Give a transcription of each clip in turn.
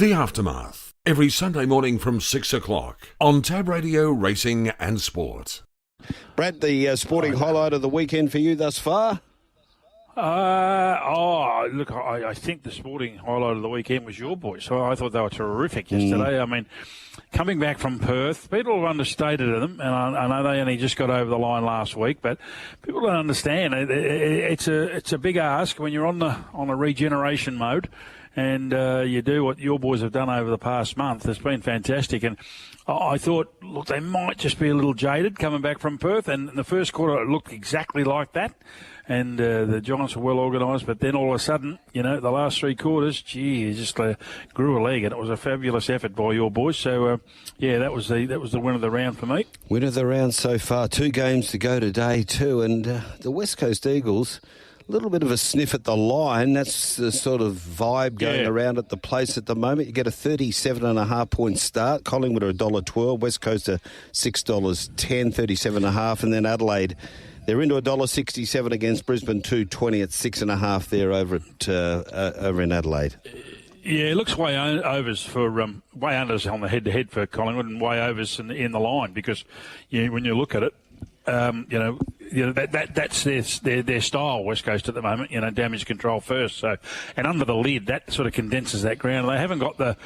The Aftermath, every Sunday morning from 6 o'clock on Tab Radio Racing and Sport. Brad, the sporting highlight of the weekend for you thus far? Look, I think the sporting highlight of the weekend was your boys. So I thought they were terrific yesterday. I mean, coming back from Perth, people have understated them, and I know they only just got over the line last week, but people don't understand. It's a big ask when you're on a regeneration mode, and you do what your boys have done over the past month. It's been fantastic, and I thought, look, they might just be a little jaded coming back from Perth, and in the first quarter it looked exactly like that. And the Giants were well organised, but then all of a sudden, the last three quarters, it just grew a leg, and it was a fabulous effort by your boys. So, that was the win of the round for me. Win of the round so far. 2 games to go today too, and the West Coast Eagles, a little bit of a sniff at the line. That's the sort of vibe going around at the place at the moment. You get a 37.5 point start. Collingwood are $1.12, West Coast are $6.10, 37.5, and then Adelaide. They're into $1.67 against Brisbane, $2.20 at 6.5 there over in Adelaide. Yeah, it looks way overs for way unders on the head-to-head for Collingwood, and way overs in the line, because when you look at it, that's their style, West Coast at the moment. Damage control first. So, and under the lid, that sort of condenses that ground. They haven't got the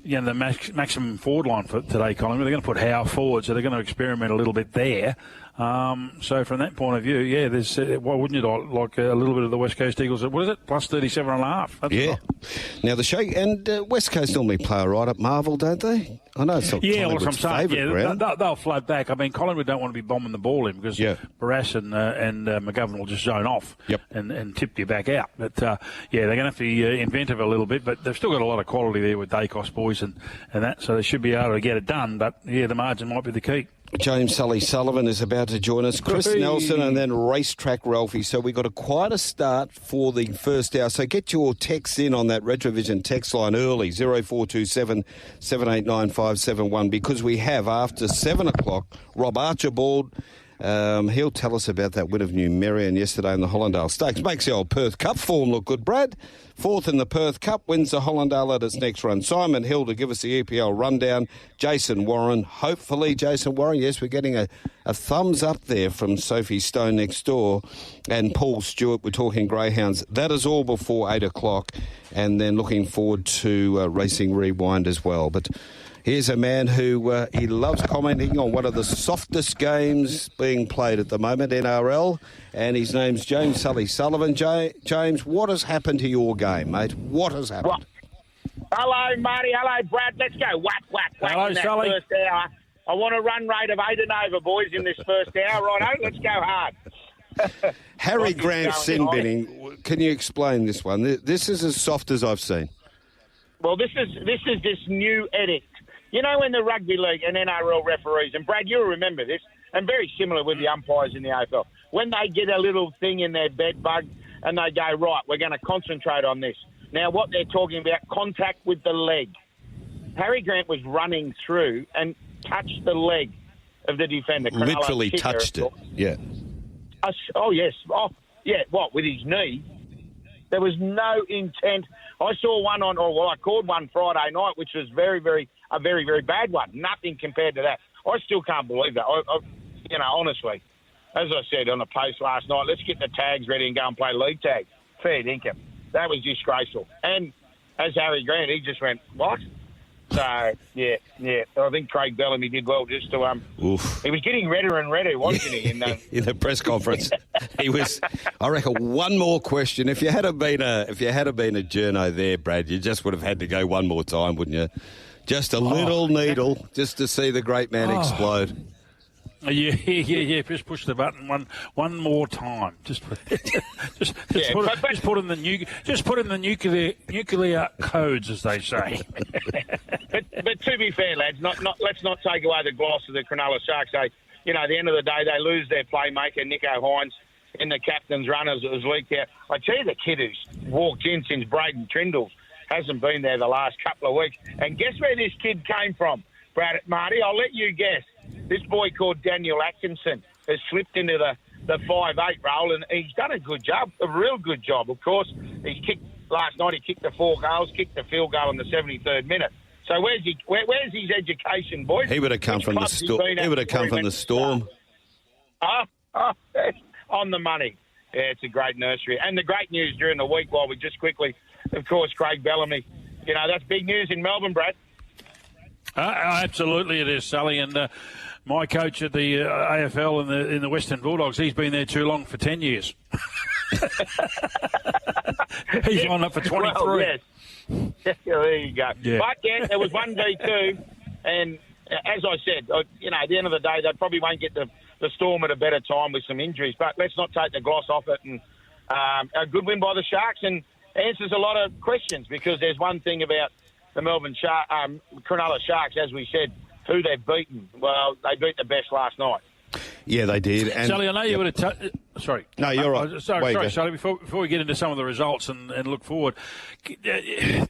maximum forward line for today, Collingwood. They're going to put Howe forward, so they're going to experiment a little bit there. So from that point of view, there's why wouldn't you like a little bit of the West Coast Eagles? What is it? Plus 37.5. Yeah. Now the show and West Coast normally play right at Marvel, don't they? I know it's not Collingwood's favourite ground. They'll float back. I mean, Collingwood don't want to be bombing the ball in, because Barras and McGovern will just zone off and tip you back out. But they're going to have to be inventive a little bit. But they've still got a lot of quality there with Dacos boys and that, so they should be able to get it done. But the margin might be the key. James Sully Sullivan is about to join us. Chris Nelson, and then Racetrack Ralphy. So we got quite a start for the first hour. So get your texts in on that Retrovision text line early, 0427 789 571, because we have, after 7 o'clock, Rob Archibald. He'll tell us about that win of New Marion yesterday in the Hollandale Stakes. Makes the old Perth Cup form look good, Brad. 4th in the Perth Cup, wins the Hollandale at its next run. Simon Hill to give us the EPL rundown. Jason Warren, yes, we're getting a thumbs up there from Sophie Stone next door. And Paul Stuart, we're talking greyhounds. That is all before 8 o'clock. And then looking forward to Racing Rewind as well. But here's a man who he loves commenting on one of the softest games being played at the moment, NRL, and his name's James Sully Sullivan. James, what has happened to your game, mate? What has happened? What? Hello, Marty. Hello, Brad. Let's go. Whack, whack, whack. Hello, in that Sully. first hour. I want a run rate of 8 and over, boys, in this first hour. Righto, let's go hard. Harry Grant sin binning. Can you explain this one? This is as soft as I've seen. Well, this is this new edict. When the rugby league and NRL referees, and Brad, you'll remember this, and very similar with the umpires in the AFL, when they get a little thing in their bed bug and they go, right, we're going to concentrate on this. Now, what they're talking about, contact with the leg. Harry Grant was running through and touched the leg of the defender. Literally touched it, yeah. Oh, yes. Oh, yeah, what, with his knee? There was no intent. I saw one I called one Friday night, which was a very, very bad one. Nothing compared to that. I still can't believe that. Honestly, as I said on the post last night, let's get the tags ready and go and play league tag. Fair dinkum. That was disgraceful. And as Harry Grant, he just went, what? So, yeah. I think Craig Bellamy did well just to... Oof. He was getting redder and redder, wasn't he? In the press conference. He was, I reckon, one more question. If you had been a journo there, Brad, you just would have had to go one more time, wouldn't you? Just a little needle, just to see the great man explode. Yeah. Just push the button one more time. Just put in the nuclear codes, as they say. but to be fair, lads, let's not take away the gloss of the Cronulla Sharks. At the end of the day, they lose their playmaker Nico Hines in the captain's run as it was leaked out. I tell you, the kid who's walked in since Braden Trindle's hasn't been there the last couple of weeks. And guess where this kid came from, Brad, Marty? I'll let you guess. This boy called Daniel Atkinson has slipped into the 5'8" role, and he's done a good job, a real good job. Of course, he's kicked last night he kicked the 4 goals, kicked the field goal in the 73rd minute. So where's his education, boys? He would have come from the Storm. He would have come from the Storm. On the money. Yeah, it's a great nursery. And the great news during the week, while we just quickly, of course, Craig Bellamy. You know, that's big news in Melbourne, Brad. Absolutely it is, Sully. And my coach at the AFL in the Western Bulldogs, he's been there too long for 10 years. He's on up for 23. Well, yes. There you go. Yeah. But, yeah, there was one D2, and as I said, you know, at the end of the day, they probably won't get the Storm at a better time with some injuries. But let's not take the gloss off it. And a good win by the Sharks and answers a lot of questions, because there's one thing about the Melbourne Cronulla Sharks, as we said, who they've beaten. Well, they beat the best last night. Yeah, they did. And Sully, I know you would have... Sorry. No, you're right. Sorry, Sully, before we get into some of the results and look forward,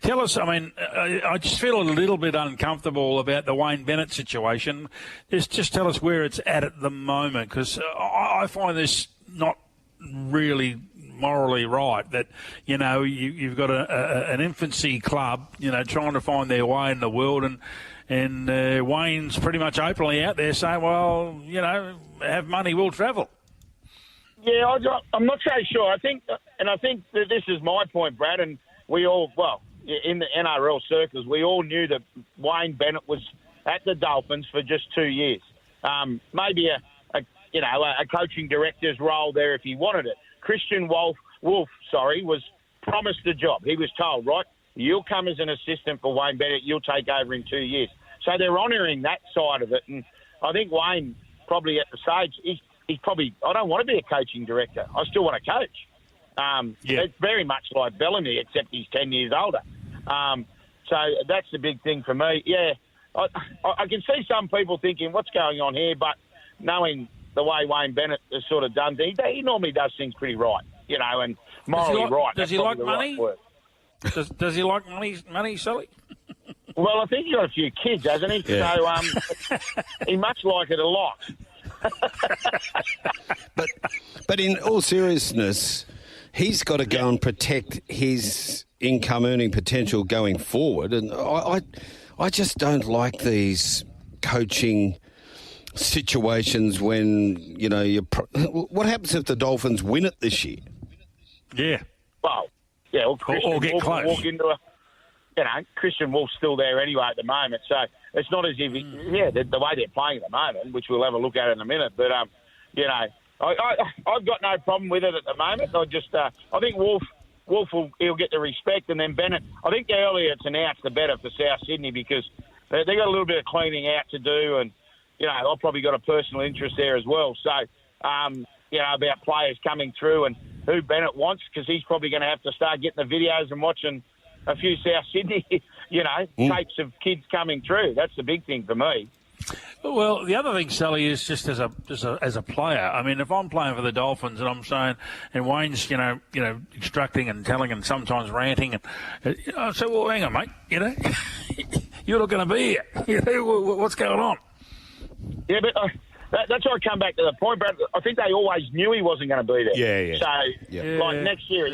tell us, I mean, I just feel a little bit uncomfortable about the Wayne Bennett situation. Just tell us where it's at the moment, because I find this not really morally right, that, you know, you've got an infancy club, you know, trying to find their way in the world, and Wayne's pretty much openly out there saying, well, you know, have money, we'll travel. Yeah, I'm not so sure. I think that this is my point, Brad, and we all, well, in the NRL circles, we all knew that Wayne Bennett was at the Dolphins for just 2 years. Maybe a coaching director's role there if he wanted it. Christian Wolf, was promised the job. He was told, right, you'll come as an assistant for Wayne Bennett, you'll take over in 2 years. So they're honouring that side of it, and I think Wayne probably at the stage, he's probably, I don't want to be a coaching director. I still want to coach. It's very much like Bellamy, except he's 10 years older. So that's the big thing for me. Yeah, I can see some people thinking, what's going on here? But knowing the way Wayne Bennett has sort of done things, he normally does things pretty right, you know, and morally right. Does he like money? Does he like money, Sully? Well, I think he's got a few kids, hasn't he? Yeah. So he must like it a lot. But in all seriousness, he's got to go and protect his income earning potential going forward. And I just don't like these coaching situations when, you know, what happens if the Dolphins win it this year? Yeah. Well, yeah, or get close. Walk into Christian Wolf's still there anyway at the moment, so it's not as if the way they're playing at the moment, which we'll have a look at in a minute. But I've got no problem with it at the moment. I think Wolf he'll get the respect, and then Bennett. I think the earlier it's announced, the better for South Sydney, because they got a little bit of cleaning out to do, and I've probably got a personal interest there as well. So about players coming through and who Bennett wants, because he's probably going to have to start getting the videos and watching a few South Sydney, tapes of kids coming through. That's the big thing for me. Well, the other thing, Sully, is just as a player. I mean, if I'm playing for the Dolphins and I'm saying, and Wayne's, instructing and telling and sometimes ranting, and I say, well, hang on, mate, you're not going to be here. What's going on? Yeah, but that's why I come back to the point, Brad. I think they always knew he wasn't going to be there. Yeah. So, next year,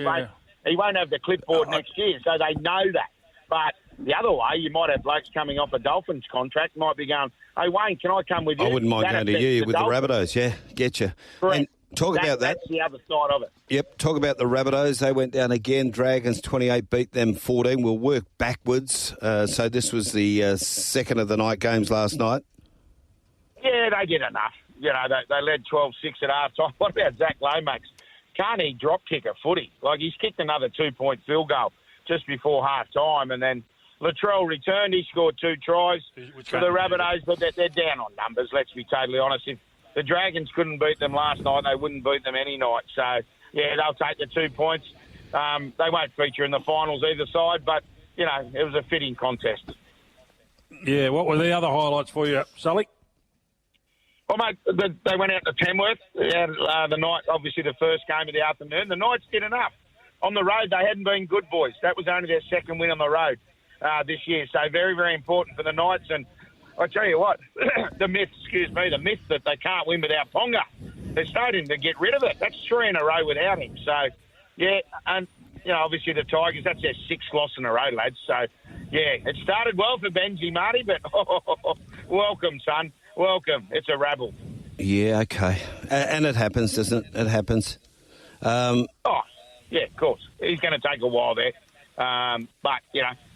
he won't have the clipboard next year, so they know that. But the other way, you might have blokes coming off a Dolphins contract, might be going, hey, Wayne, can I come with you? I wouldn't mind going to you with the Rabbitohs, yeah, get you. Correct. And talk about that. That's the other side of it. Yep, talk about the Rabbitohs. They went down again. Dragons 28 beat them 14. We'll work backwards. So this was the second of the night games last night. Yeah, they did enough. They led 12-6 at half-time. What about Zach Lomax? Can't he drop kick a footy? Like, he's kicked another 2-point field goal just before half-time, and then Latrell returned. He scored 2 tries for the Rabbitohs, but they're down on numbers, let's be totally honest. If the Dragons couldn't beat them last night, they wouldn't beat them any night. So, yeah, they'll take the 2 points. They won't feature in the finals either side, but, it was a fitting contest. Yeah, what were the other highlights for you, Sully? Well, mate, they went out to Penworth. The night, obviously the first game of the afternoon. The Knights did enough. On the road, they hadn't been good, boys. That was only their second win on the road this year. So very, very important for the Knights. And I tell you what, the myth that they can't win without Ponga. They're starting to get rid of it. That's 3 in a row without him. So, yeah, and, obviously the Tigers, that's their 6th loss in a row, lads. So, yeah, it started well for Benji, Marty, but welcome, son. Welcome. It's a rabble. Yeah, okay. And it happens, doesn't it? It happens. Oh, yeah, of course. He's going to take a while there. But,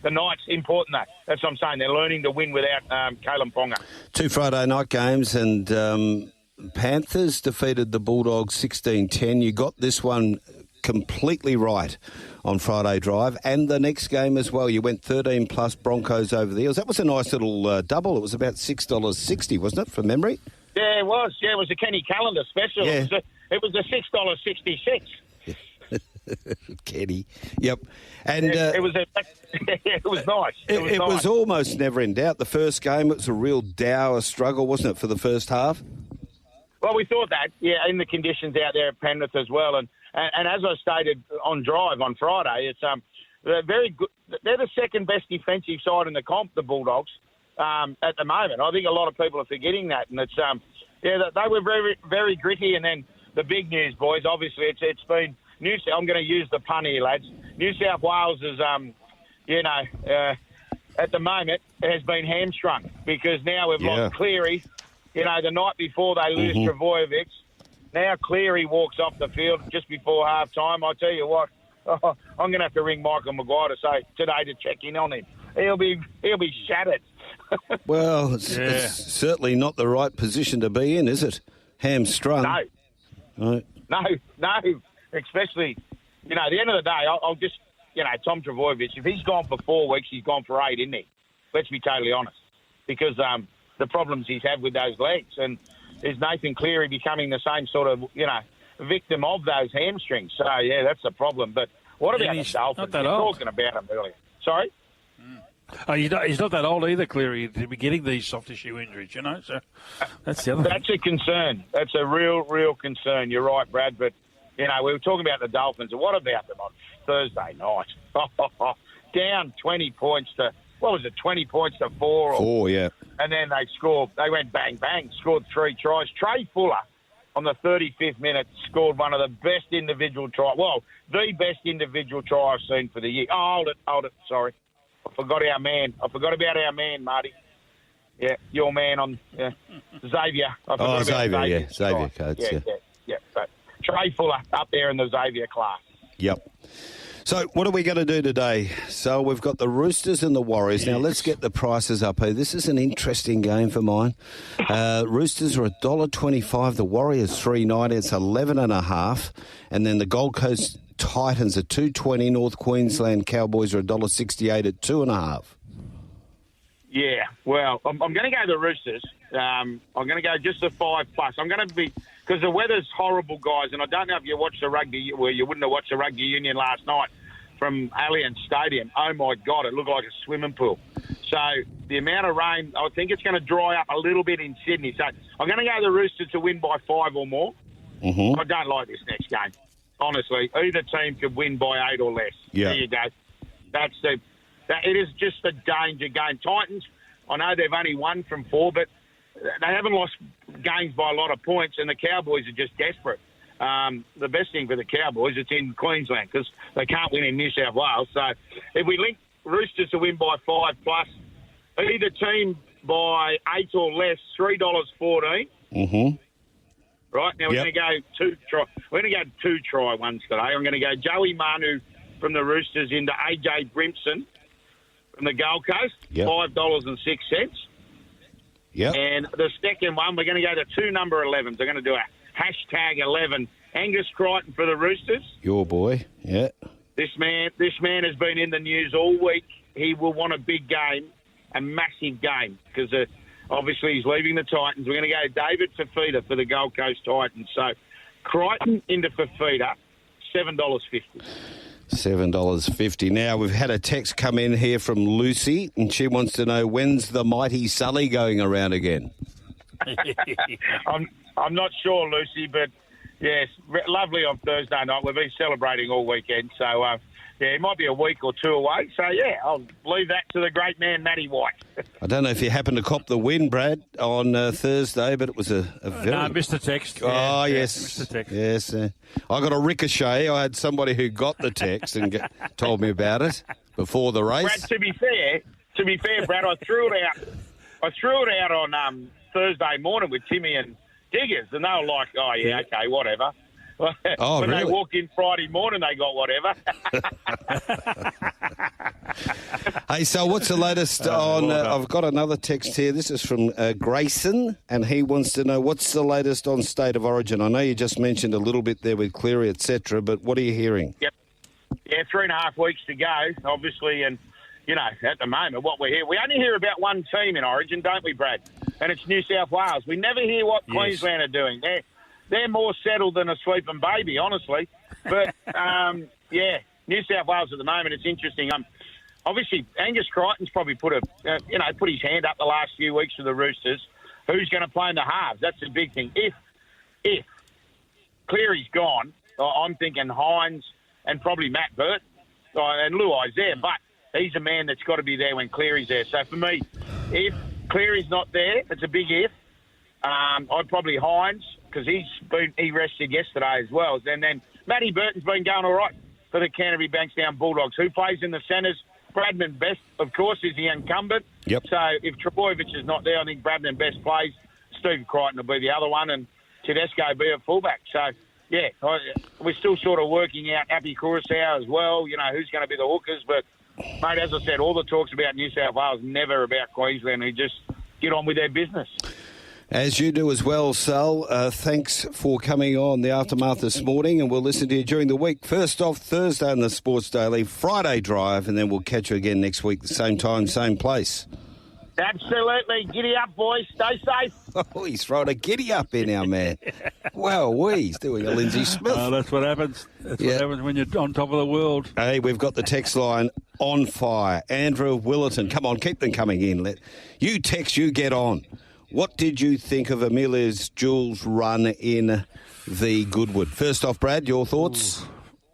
the night's important, though. That's what I'm saying. They're learning to win without Kalen Ponga. 2 Friday night games, and Panthers defeated the Bulldogs 16-10. You got this one completely right on Friday drive, and the next game as well. You went 13 plus Broncos over the Eels. That was a nice little double. It was about $6.60, wasn't it, from memory? Yeah, it was. Yeah, it was a Kenny Calendar special. Yeah. It was a $6.66. Kenny, yep. And it was it was nice. It was almost never in doubt. The first game, it was a real dour struggle, wasn't it, for the first half? Well, we thought that, in the conditions out there at Penrith as well. And as I stated on Drive on Friday, it's they're very good. They're the second best defensive side in the comp, the Bulldogs, at the moment. I think a lot of people are forgetting that. And it's they were very, very gritty. And then the big news, boys, obviously it's been I'm going to use the pun here, lads. New South Wales is, at the moment, has been hamstrung because now we've lost Cleary. The night before they lose Travojevic. Now Cleary walks off the field just before half-time. I tell you what, I'm going to have to ring Michael Maguire to say today to check in on him. He'll be shattered. Well, it's certainly not the right position to be in, is it? Hamstrung. No. Right. No. Especially, at the end of the day, I'll just, Tom Travojevic, if he's gone for 4 weeks, he's gone for 8, isn't he? Let's be totally honest. Because the problems he's had with those legs. And is Nathan Cleary becoming the same sort of, victim of those hamstrings? So, yeah, that's the problem. But what about the Dolphins? You're talking about them earlier. Sorry? Oh, he's not that old either, Cleary, to be getting these soft tissue injuries, So that's the other thing. That's a concern. That's a real concern. You're right, Brad. But, we were talking about the Dolphins. And what about them on Thursday night? Down 20 points to, 20 points to 4? 4, yeah. And then they went bang, bang, scored 3 tries. Trey Fuller, on the 35th minute, scored one of the best individual tries. Well, the best individual try I've seen for the year. Oh, hold it. Sorry. I forgot about our man, Marty. Yeah, your man on Xavier. Xavier, Xavier codes, yeah. But Trey Fuller up there in the Xavier class. Yep. So what are we going to do today? So we've got the Roosters and the Warriors. Now let's get the prices up here. This is an interesting game for mine. Roosters are $1.25. The Warriors $3.90. It's 11.5. And then the Gold Coast Titans are $2.20. North Queensland Cowboys are $1.68 at 2.5. Yeah, well, I'm going to go the Roosters. I'm going to go just the 5+. I'm going to be, because the weather's horrible, guys, and I don't know if you watched the rugby, well, you wouldn't have watched the rugby union last night from Allianz Stadium. Oh, my God, it looked like a swimming pool. So the amount of rain, I think it's going to dry up a little bit in Sydney. So I'm going to go the Roosters to win by 5 or more. Mm-hmm. I don't like this next game, honestly. Either team could win by 8 or less. Yeah. There you go. It is just a danger game. Titans, I know they've only won from 4, but they haven't lost games by a lot of points, and the Cowboys are just desperate. The best thing for the Cowboys, it's in Queensland because they can't win in New South Wales. So if we link Roosters to win by 5+, either team by 8 or less, $3.14. Mm-hmm. Right, now we're going to go 2 try. We're going to go 2 try ones today. I'm going to go Joey Manu from the Roosters into AJ Brimson from the Gold Coast, $5.06. Yeah. And the second one, we're going to go to 2 number 11s. They're going to do a hashtag 11. Angus Crichton for the Roosters. Your boy, yeah. This man has been in the news all week. He will want a big game, a massive game, because obviously he's leaving the Titans. We're going to go David Fafita for the Gold Coast Titans. So Crichton into Fafita, $7.50. $7.50. Now, we've had a text come in here from Lucy, and she wants to know, when's the mighty Sully going around again? I'm not sure, Lucy, but yes, lovely on Thursday night. We've been celebrating all weekend, so Yeah, it might be a week or two away. So, yeah, I'll leave that to the great man, Matty White. I don't know if you happened to cop the win, Brad, on Thursday, but it was a very... No, I missed the text. Oh, yes. Missed the text. Yes. I got a ricochet. I had somebody who got the text and told me about it before the race. Brad, to be fair, Brad, I threw it out on Thursday morning with Timmy and Diggers, and they were like, oh, yeah, okay, whatever. Oh, when really? they walked in Friday morning, they got whatever. Hey, so what's the latest on... I've got another text here. This is from Grayson, and he wants to know what's the latest on State of Origin. I know you just mentioned a little bit there with Cleary, etc., but what are you hearing? Yep. Yeah, 3.5 weeks to go, obviously, and, you know, at the moment, what we hear... We only hear about one team in Origin, don't we, Brad? And it's New South Wales. We never hear what Queensland are doing. They're more settled than a sleeping baby, honestly. But, yeah, New South Wales at the moment, it's interesting. Obviously, Angus Crichton's probably put his hand up the last few weeks for the Roosters. Who's going to play in the halves? That's the big thing. If Cleary's gone, I'm thinking Hines and probably Matt Burton. And Luai's there, but he's a man that's got to be there when Cleary's there. So for me, if Cleary's not there, it's a big if. I'd probably Hines, because he rested yesterday as well. And then Matty Burton's been going all right for the Canterbury Bankstown Bulldogs. Who plays in the centres? Bradman Best, of course, is the incumbent. Yep. So if Trebojevic is not there, I think Bradman Best plays. Stephen Crichton will be the other one, and Tedesco will be a fullback. So, yeah, we're still sort of working out Appy Coruscant as well, you know, who's going to be the hookers. But, mate, as I said, all the talk's about New South Wales, never about Queensland. They just get on with their business. As you do as well, Sal. Thanks for coming on the Aftermath this morning, and we'll listen to you during the week. First off, Thursday on the Sports Daily, Friday Drive, and then we'll catch you again next week, the same time, same place. Absolutely. Giddy up, boys. Stay safe. Oh, he's thrown a giddy up in our man. Well, he's doing a Lindsay Smith. That's what happens. That's what happens when you're on top of the world. Hey, we've got the text line on fire. Andrew Willerton. Come on, keep them coming in. You text, you get on. What did you think of Amelia's Jules run in the Goodwood? First off, Brad, your thoughts?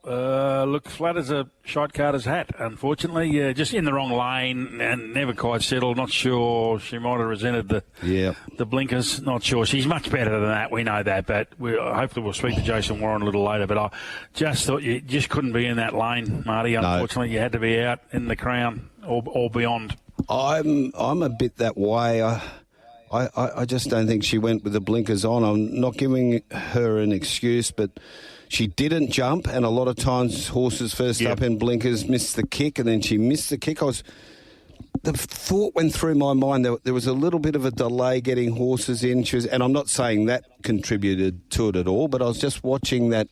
Look, flat as a shot carter's hat, unfortunately. Just in the wrong lane and never quite settled. Not sure. She might have resented the blinkers. Not sure. She's much better than that. We know that. But hopefully we'll speak to Jason Warren a little later. But I just thought you just couldn't be in that lane, Marty. Unfortunately, you had to be out in the Crown or beyond. I'm a bit that way. I just don't think she went with the blinkers on. I'm not giving her an excuse, but she didn't jump, and a lot of times horses first up in blinkers miss the kick, and then she missed the kick. The thought went through my mind that there was a little bit of a delay getting horses in. And I'm not saying that contributed to it at all, but I was just watching that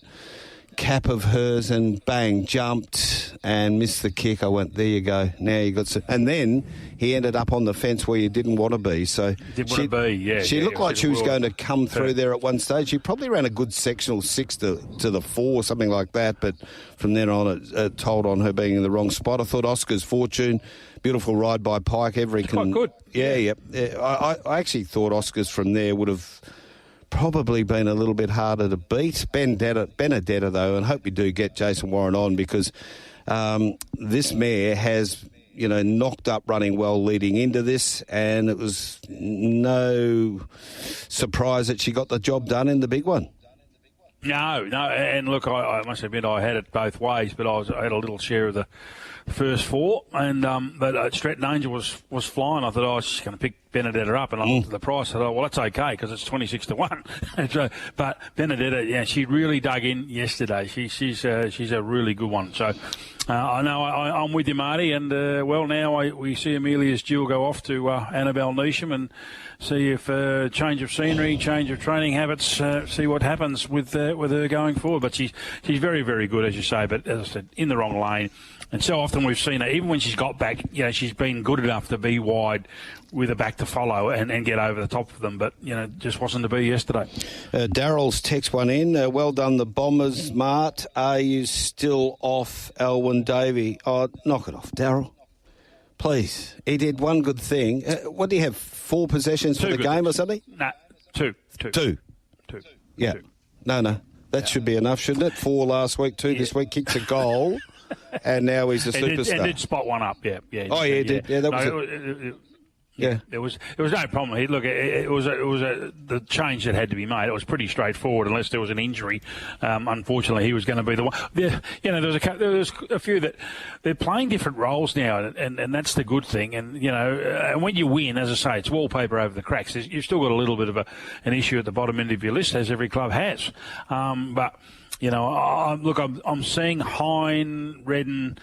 cap of hers and bang, jumped and missed the kick. I went, there you go. Now you got some. And then he ended up on the fence where you didn't want to be. So she looked like she was going to come through there at one stage. She probably ran a good sectional 6 to the 4, something like that. But from then on, it told on her being in the wrong spot. I thought Oscar's Fortune, beautiful ride by Pike. Quite good. Yeah. I actually thought Oscar's from there would have probably been a little bit harder to beat. Benedetta, though, and hope we do get Jason Warren on, because this mare has, knocked up running well leading into this, and it was no surprise that she got the job done in the big one. No, and look, I must admit I had it both ways, but I had a little share of the first 4, and but Stratton Angel was flying. I thought, she's going to pick Benedetta up, and I looked at the price. I thought, well, that's okay because it's 26 to 1. So, but Benedetta, she really dug in yesterday. She's a really good one. So I know I'm with you, Marty, and now we see Amelia's Jewel go off to Annabelle Neesham and see if change of scenery, change of training habits, see what happens with her going forward. But she's very, very good, as you say. But as I said, in the wrong lane. And so often we've seen her, even when she's got back, she's been good enough to be wide with her back to follow and get over the top of them. But, just wasn't to be yesterday. Daryl's text one in. Well done, the Bombers, Mart. Are you still off Elwyn Davey? Oh, knock it off, Daryl. Please. He did one good thing. What do you have, 4 possessions for the game or something? No, 2. Yeah. 2. No. That should be enough, shouldn't it? 4 last week, 2 this week. Kicks a goal. and now he's a superstar. And did spot one up, yeah. Did. Yeah, that was Yeah, there was no problem. It was the change that had to be made. It was pretty straightforward, unless there was an injury. Unfortunately, he was going to be the one. There was a few that they're playing different roles now, and that's the good thing. And and when you win, as I say, it's wallpaper over the cracks. You've still got a little bit of an issue at the bottom end of your list, as every club has. But I'm seeing Hine, Redden,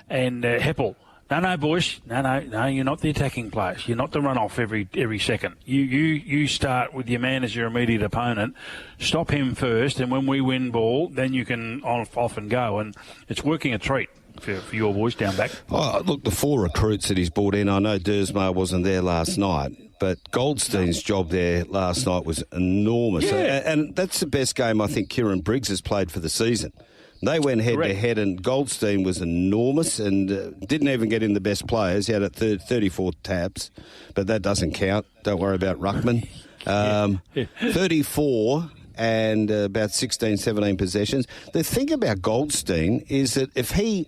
and Heppel. No, boys. No, you're not the attacking players. You're not the run-off every second. You start with your man as your immediate opponent. Stop him first, and when we win ball, then you can off and go. And it's working a treat for your boys down back. Oh, look, the 4 recruits that he's brought in, I know Dersmar wasn't there last night, but Goldstein's job there last night was enormous. Yeah. And that's the best game I think Kieran Briggs has played for the season. They went head-to-head, and Goldstein was enormous and didn't even get in the best players. He had 34 taps, but that doesn't count. Don't worry about Ruckman. 34 and about 16, 17 possessions. The thing about Goldstein is that if he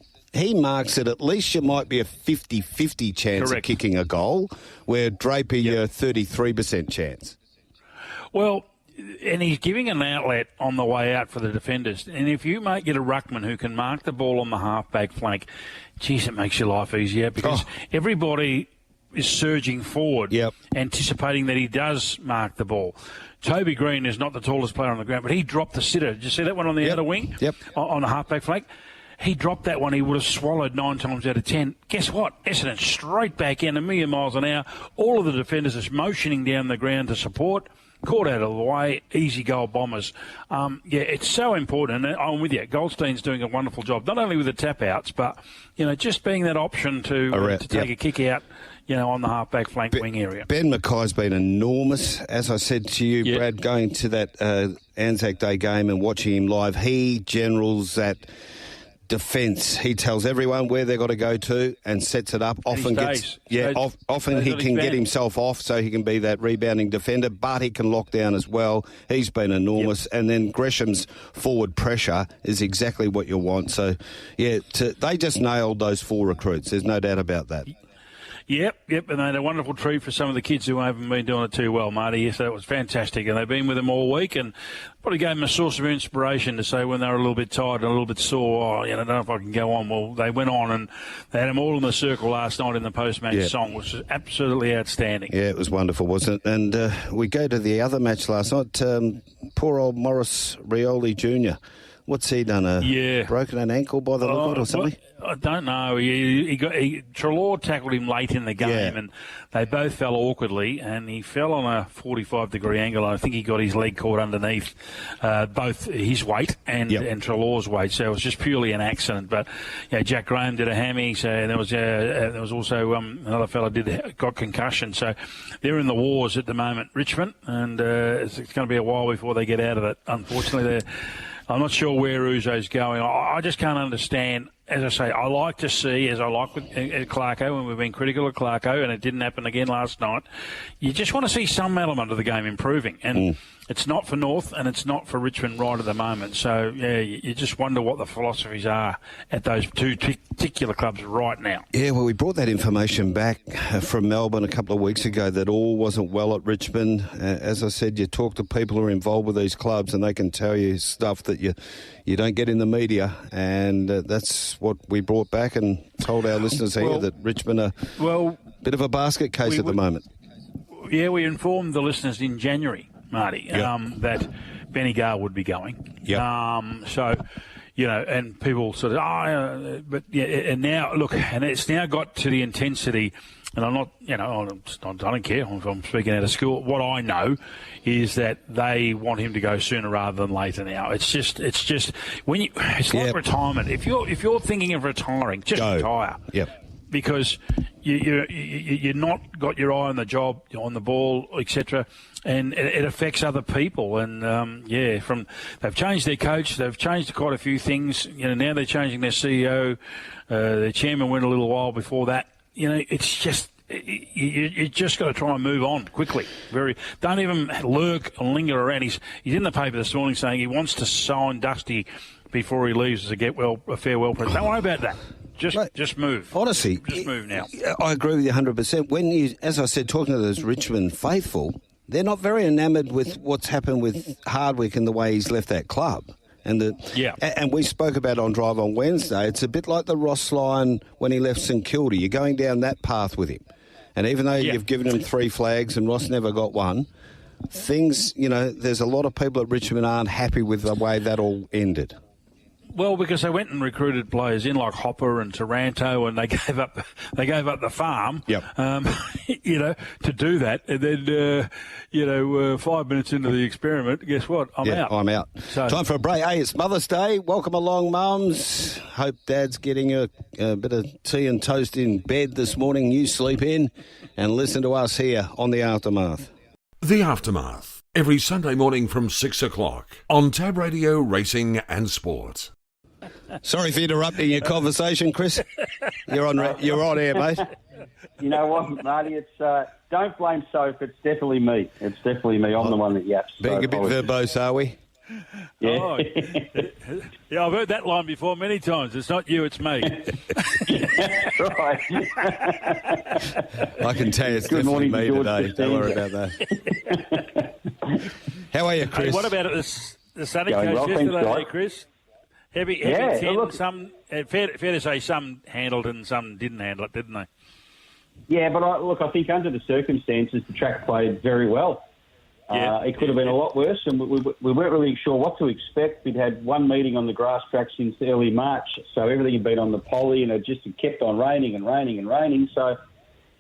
marks it, at least you might be a 50-50 chance of kicking a goal, where Draper, you're 33% chance. Well, and he's giving an outlet on the way out for the defenders. And if you get a ruckman who can mark the ball on the half-back flank, geez, it makes your life easier, because everybody is surging forward, anticipating that he does mark the ball. Toby Green is not the tallest player on the ground, but he dropped the sitter. Did you see that one on the outer wing? On the half-back flank? He dropped that one. He would have swallowed 9 times out of 10. Guess what? Essendon straight back in, 1,000,000 miles an hour. All of the defenders are motioning down the ground to support. Caught out of the way, easy goal bombers. It's so important, and I'm with you. Goldstein's doing a wonderful job, not only with the tap-outs, but, just being that option to take a kick out, on the half-back flank wing area. Ben Mackay's been enormous. As I said to you, Brad, going to that Anzac Day game and watching him live, he generals that defence. He tells everyone where they've got to go to and sets it up. Often he can get himself off so he can be that rebounding defender, but he can lock down as well. He's been enormous. And then Gresham's forward pressure is exactly what you want. So, they just nailed those 4 recruits. There's no doubt about that. Yep, and they had a wonderful treat for some of the kids who haven't been doing it too well, Marty. So it was fantastic, and they've been with them all week, and probably gave them a source of inspiration to say when they were a little bit tired and a little bit sore, I don't know if I can go on. Well, they went on, and they had them all in the circle last night in the post-match song, which was absolutely outstanding. Yeah, it was wonderful, wasn't it? And we go to the other match last night. Poor old Morris Rioli Jr., what's he done? Broken an ankle by the look of it or something? I don't know. Treloar tackled him late in the game, and they both fell awkwardly, and he fell on a 45-degree angle. I think he got his leg caught underneath both his weight and Treloar's weight, so it was just purely an accident. But Jack Graham did a hammy, so there was also another fella got concussion. So they're in the wars at the moment, Richmond, and it's going to be a while before they get out of it. Unfortunately, I'm not sure where Uzo's going. I just can't understand. As I say, I like to see, as I like with Clarko, when we've been critical of Clarko, and it didn't happen again last night, you just want to see some element of the game improving. And it's not for North, and it's not for Richmond right at the moment. So, you just wonder what the philosophies are at those 2 particular clubs right now. Yeah, well, we brought that information back from Melbourne a couple of weeks ago that all wasn't well at Richmond. As I said, you talk to people who are involved with these clubs, and they can tell you stuff that you don't get in the media, and that's what we brought back and told our listeners here, that Richmond are a bit of a basket case at the moment. Yeah, we informed the listeners in January, Marty, that Benny Gale would be going. And people sort of, and now, look, and it's now got to the intensity, and I'm not, I don't care if I'm speaking out of school. What I know is that they want him to go sooner rather than later now. It's just when it's like retirement. If you're thinking of retiring, just retire. Yep. Because you're not got your eye on the job, on the ball, etc., and it affects other people. And they've changed their coach, they've changed quite a few things. Now they're changing their CEO. Their chairman went a little while before that. It's just you just got to try and move on quickly. Don't even lurk and linger around. He's in the paper this morning saying he wants to sign Dusty before he leaves as a farewell present. Don't worry about that. Just move. Honestly, just move now. I agree with you 100%. When you, as I said, talking to those Richmond faithful, they're not very enamoured with what's happened with Hardwick and the way he's left that club. And we spoke about on Drive on Wednesday, it's a bit like the Ross line when he left St Kilda. You're going down that path with him. And even though you've given him 3 flags and Ross never got one, things, there's a lot of people at Richmond aren't happy with the way that all ended. Well, because they went and recruited players in like Hopper and Taranto, and they gave up the farm, to do that. And then, 5 minutes into the experiment, guess what? I'm out. So, time for a break. Hey, it's Mother's Day. Welcome along, mums. Hope Dad's getting a bit of tea and toast in bed this morning. You sleep in and listen to us here on The Aftermath. The Aftermath, every Sunday morning from 6 o'clock on Tab Radio Racing and Sport. Sorry for interrupting your conversation, Chris. You're on air, mate. You know what, Marty? It's don't blame Soph. It's definitely me. I'm the one that yaps. Being a bit verbose, are we? Yeah. Oh, yeah, I've heard that line before many times. It's not you, it's me. Right. I can tell you it's Good definitely morning, me George today. Christine. Don't worry about that. How are you, Chris? Hey, what about the sunny Going coast well, yesterday, thanks, guys. Chris? Heavy Yeah, tin, look- some fair to say some handled and some didn't handle it, didn't they? Yeah, but I think under the circumstances, the track played very well. Yeah. It could have been a lot worse, and we weren't really sure what to expect. We'd had one meeting on the grass track since early March, so everything had been on the poly, and it just kept on raining and raining and raining. So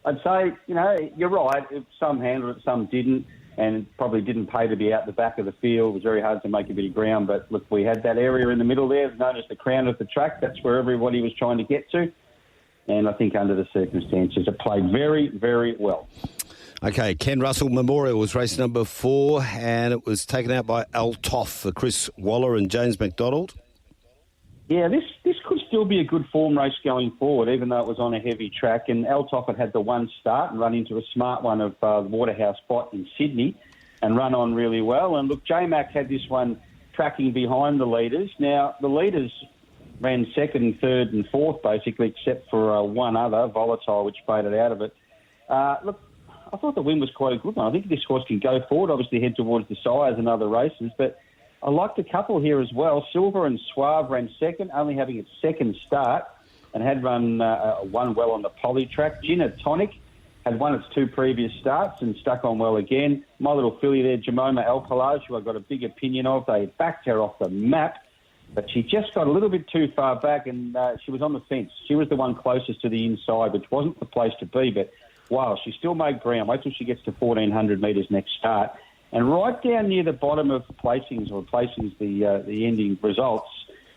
I'd say, you're right. Some handled it, some didn't, and it probably didn't pay to be out the back of the field. It was very hard to make a bit of ground, but look, we had that area in the middle there, known as the crown of the track. That's where everybody was trying to get to, and I think under the circumstances, it played very, very well. Okay, Ken Russell Memorial was race number 4, and it was taken out by Al Toff for Chris Waller and James McDonald. Yeah, this could still be a good form race going forward, even though it was on a heavy track. And Al Toff had the one start and run into a smart one of the Waterhouse spot in Sydney and run on really well. And look, J-Mac had this one tracking behind the leaders. Now, the leaders ran second, third and fourth, basically, except for one other, Volatile, which faded out of it. Look, I thought the win was quite a good one. I think this horse can go forward, obviously head towards the Sires and other races, but I liked a couple here as well. Silver and Suave ran second, only having its second start, and had run one well on the poly track. Gina Tonic had won its 2 previous starts and stuck on well again. My little filly there, Jamoma Alcalage, who I got a big opinion of, they backed her off the map, but she just got a little bit too far back, and she was on the fence. She was the one closest to the inside, which wasn't the place to be, but wow, she still made ground. Wait till she gets to 1,400 metres next start. And right down near the bottom of placings, the ending results,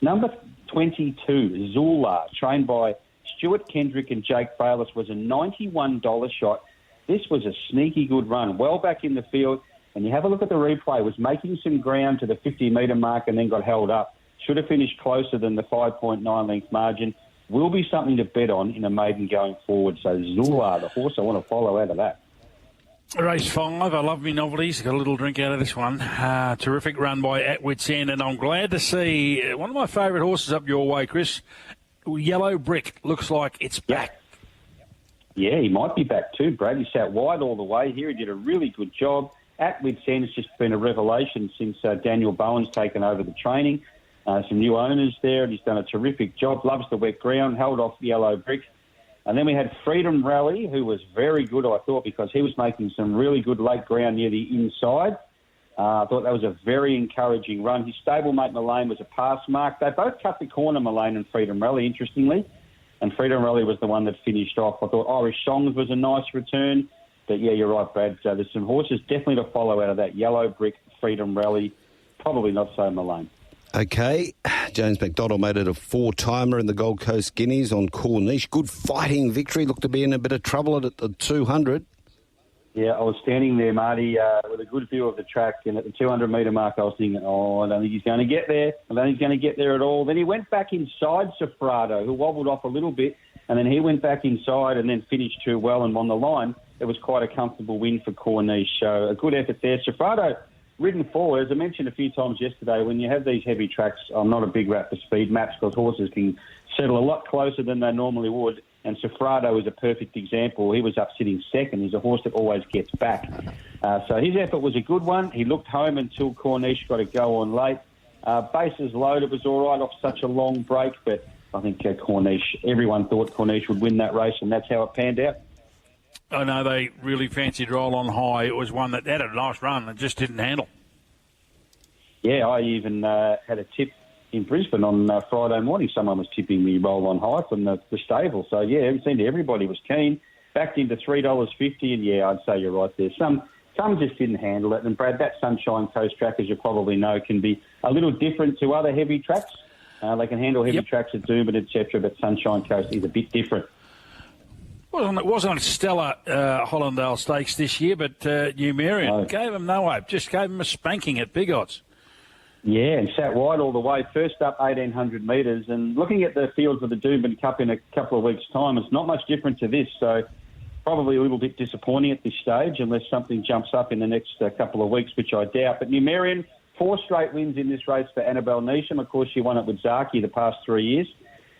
number 22, Zula, trained by Stuart Kendrick and Jake Bayless, was a $91 shot. This was a sneaky good run, well back in the field. And you have a look at the replay, was making some ground to the 50-metre mark and then got held up. Should have finished closer than the 5.9 length margin. Will be something to bet on in a maiden going forward. So Zula, the horse I want to follow out of that. Race 5, I love me novelties. Got a little drink out of this one. Terrific run by Atwit's End, and I'm glad to see one of my favourite horses up your way, Chris. Yellow Brick looks like it's back. Yeah, he might be back too, Brad. He sat wide all the way here. He did a really good job. Atwit's End has just been a revelation since Daniel Bowen's taken over the training. Some new owners there, and he's done a terrific job. Loves the wet ground, held off Yellow Brick. And then we had Freedom Rally, who was very good, I thought, because he was making some really good late ground near the inside. I thought that was a very encouraging run. His stablemate, Mullane, was a pass mark. They both cut the corner, Mullane and Freedom Rally, interestingly. And Freedom Rally was the one that finished off. I thought Irish Songs was a nice return. But, yeah, you're right, Brad. There's some horses definitely to follow out of that. Yellow Brick, Freedom Rally, probably not so Mullane. Okay, James McDonald made it a 4-timer in the Gold Coast Guineas on Corniche. Good fighting victory. Looked to be in a bit of trouble at the 200. Yeah, I was standing there, Marty, with a good view of the track, and at the 200-metre mark I was thinking, I don't think he's going to get there. I don't think he's going to get there at all. Then he went back inside Sofrado, who wobbled off a little bit, and then he went back inside and then finished too well and won the line. It was quite a comfortable win for Corniche. So a good effort there. Sofrado ridden forward, as I mentioned a few times yesterday, when you have these heavy tracks, I'm not a big rat for speed maps because horses can settle a lot closer than they normally would. And Sofrado is a perfect example. He was up sitting second. He's a horse that always gets back. So his effort was a good one. He looked home until Corniche got to go on late. Bases loaded was all right off such a long break, but I think Corniche, everyone thought Corniche would win that race, and that's how it panned out. I know they really fancied Roll on High. It was one that had a nice run and just didn't handle. Yeah, I even had a tip in Brisbane on Friday morning. Someone was tipping me Roll on High from the stable. So, yeah, it seemed everybody was keen. Backed into $3.50, and, yeah, I'd say you're right there. Some just didn't handle it. And, Brad, that Sunshine Coast track, as you probably know, can be a little different to other heavy tracks. They can handle heavy tracks at Doomben, etc., but Sunshine Coast is a bit different. Well, it wasn't a stellar Hollandale Stakes this year, but Numerian gave him no hope. Just gave him a spanking at big odds. Yeah, and sat wide all the way. First up 1,800 metres. And looking at the fields of the Doomben Cup in a couple of weeks' time, it's not much different to this. So probably a little bit disappointing at this stage unless something jumps up in the next couple of weeks, which I doubt. But Numerian, 4 straight wins in this race for Annabelle Neesham. Of course, she won it with Zaki the past 3 years.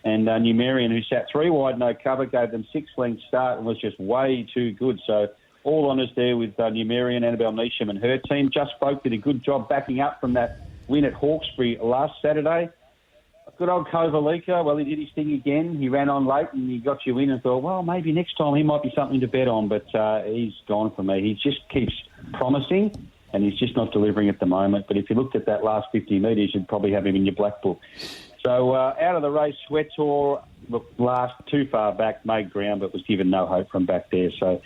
And Numerian, who sat 3 wide, no cover, gave them 6 lengths start and was just way too good. So all honours there with Numerian, Annabelle Neesham and her team. Just Spoke did a good job backing up from that win at Hawkesbury last Saturday. Good old Kovalika, well, he did his thing again. He ran on late and he got you in and thought, well, maybe next time he might be something to bet on. But he's gone for me. He just keeps promising and he's just not delivering at the moment. But if you looked at that last 50 metres, you'd probably have him in your black book. So out of the race, Sweator, look, last too far back, made ground, but was given no hope from back there. So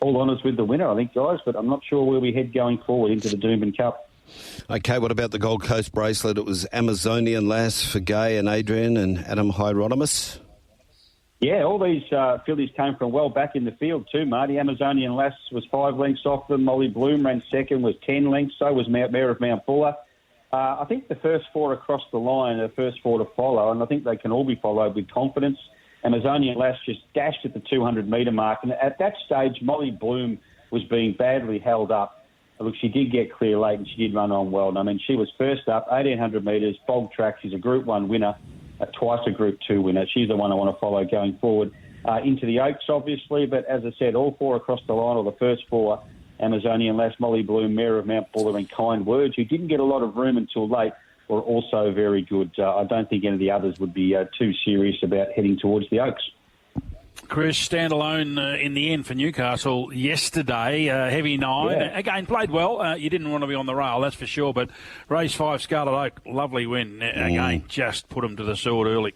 all honours with the winner, I think, guys, but I'm not sure where we head going forward into the Doomben Cup. OK, what about the Gold Coast bracelet? It was Amazonian Lass for Gay and Adrian and Adam Hieronymus. Yeah, all these fillies came from well back in the field too, Marty. Amazonian Lass was 5 lengths off them. Molly Bloom ran second, was 10 lengths. So was Mare of Mount Buller. I think the first 4 across the line are the first 4 to follow, and I think they can all be followed with confidence. Amazonian Lass just dashed at the 200-metre mark, and at that stage, Molly Bloom was being badly held up. Look, she did get clear late, and she did run on well. And I mean, she was first up, 1,800 metres, bog track. She's a Group 1 winner, twice a Group 2 winner. She's the one I want to follow going forward into the Oaks, obviously. But as I said, all 4 across the line, or the first 4, Amazonian Lass, Molly Bloom, Mare of Mount Buller and Kind Words, who didn't get a lot of room until late, were also very good. I don't think any of the others would be too serious about heading towards the Oaks. Chris, standalone in the end for Newcastle yesterday, heavy 9. Yeah. Again, played well. You didn't want to be on the rail, that's for sure. But race 5, Scarlet Oak, lovely win. Again, just put them to the sword early.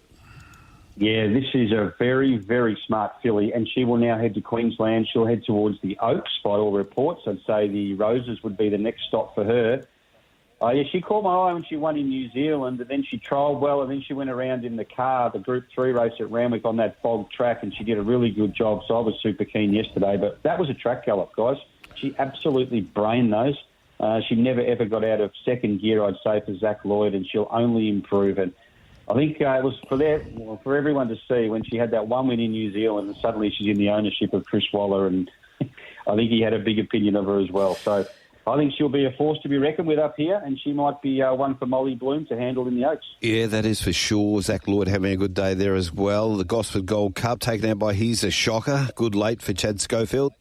Yeah, this is a very, very smart filly, and she will now head to Queensland. She'll head towards the Oaks, by all reports. I'd say the Roses would be the next stop for her. Yeah, she caught my eye when she won in New Zealand, and then she trialled well, and then she went around in the car, the Group 3 race at Randwick on that bog track, and she did a really good job, so I was super keen yesterday. But that was a track gallop, guys. She absolutely brained those. She never, ever got out of second gear, I'd say, for Zach Lloyd, and she'll only improve. And I think it was for everyone to see when she had that one win in New Zealand, and suddenly she's in the ownership of Chris Waller, and I think he had a big opinion of her as well. So I think she'll be a force to be reckoned with up here, and she might be one for Molly Bloom to handle in the Oaks. Yeah, that is for sure. Zach Lloyd having a good day there as well. The Gosford Gold Cup taken out by He's a Shocker. Good late for Chad Schofield.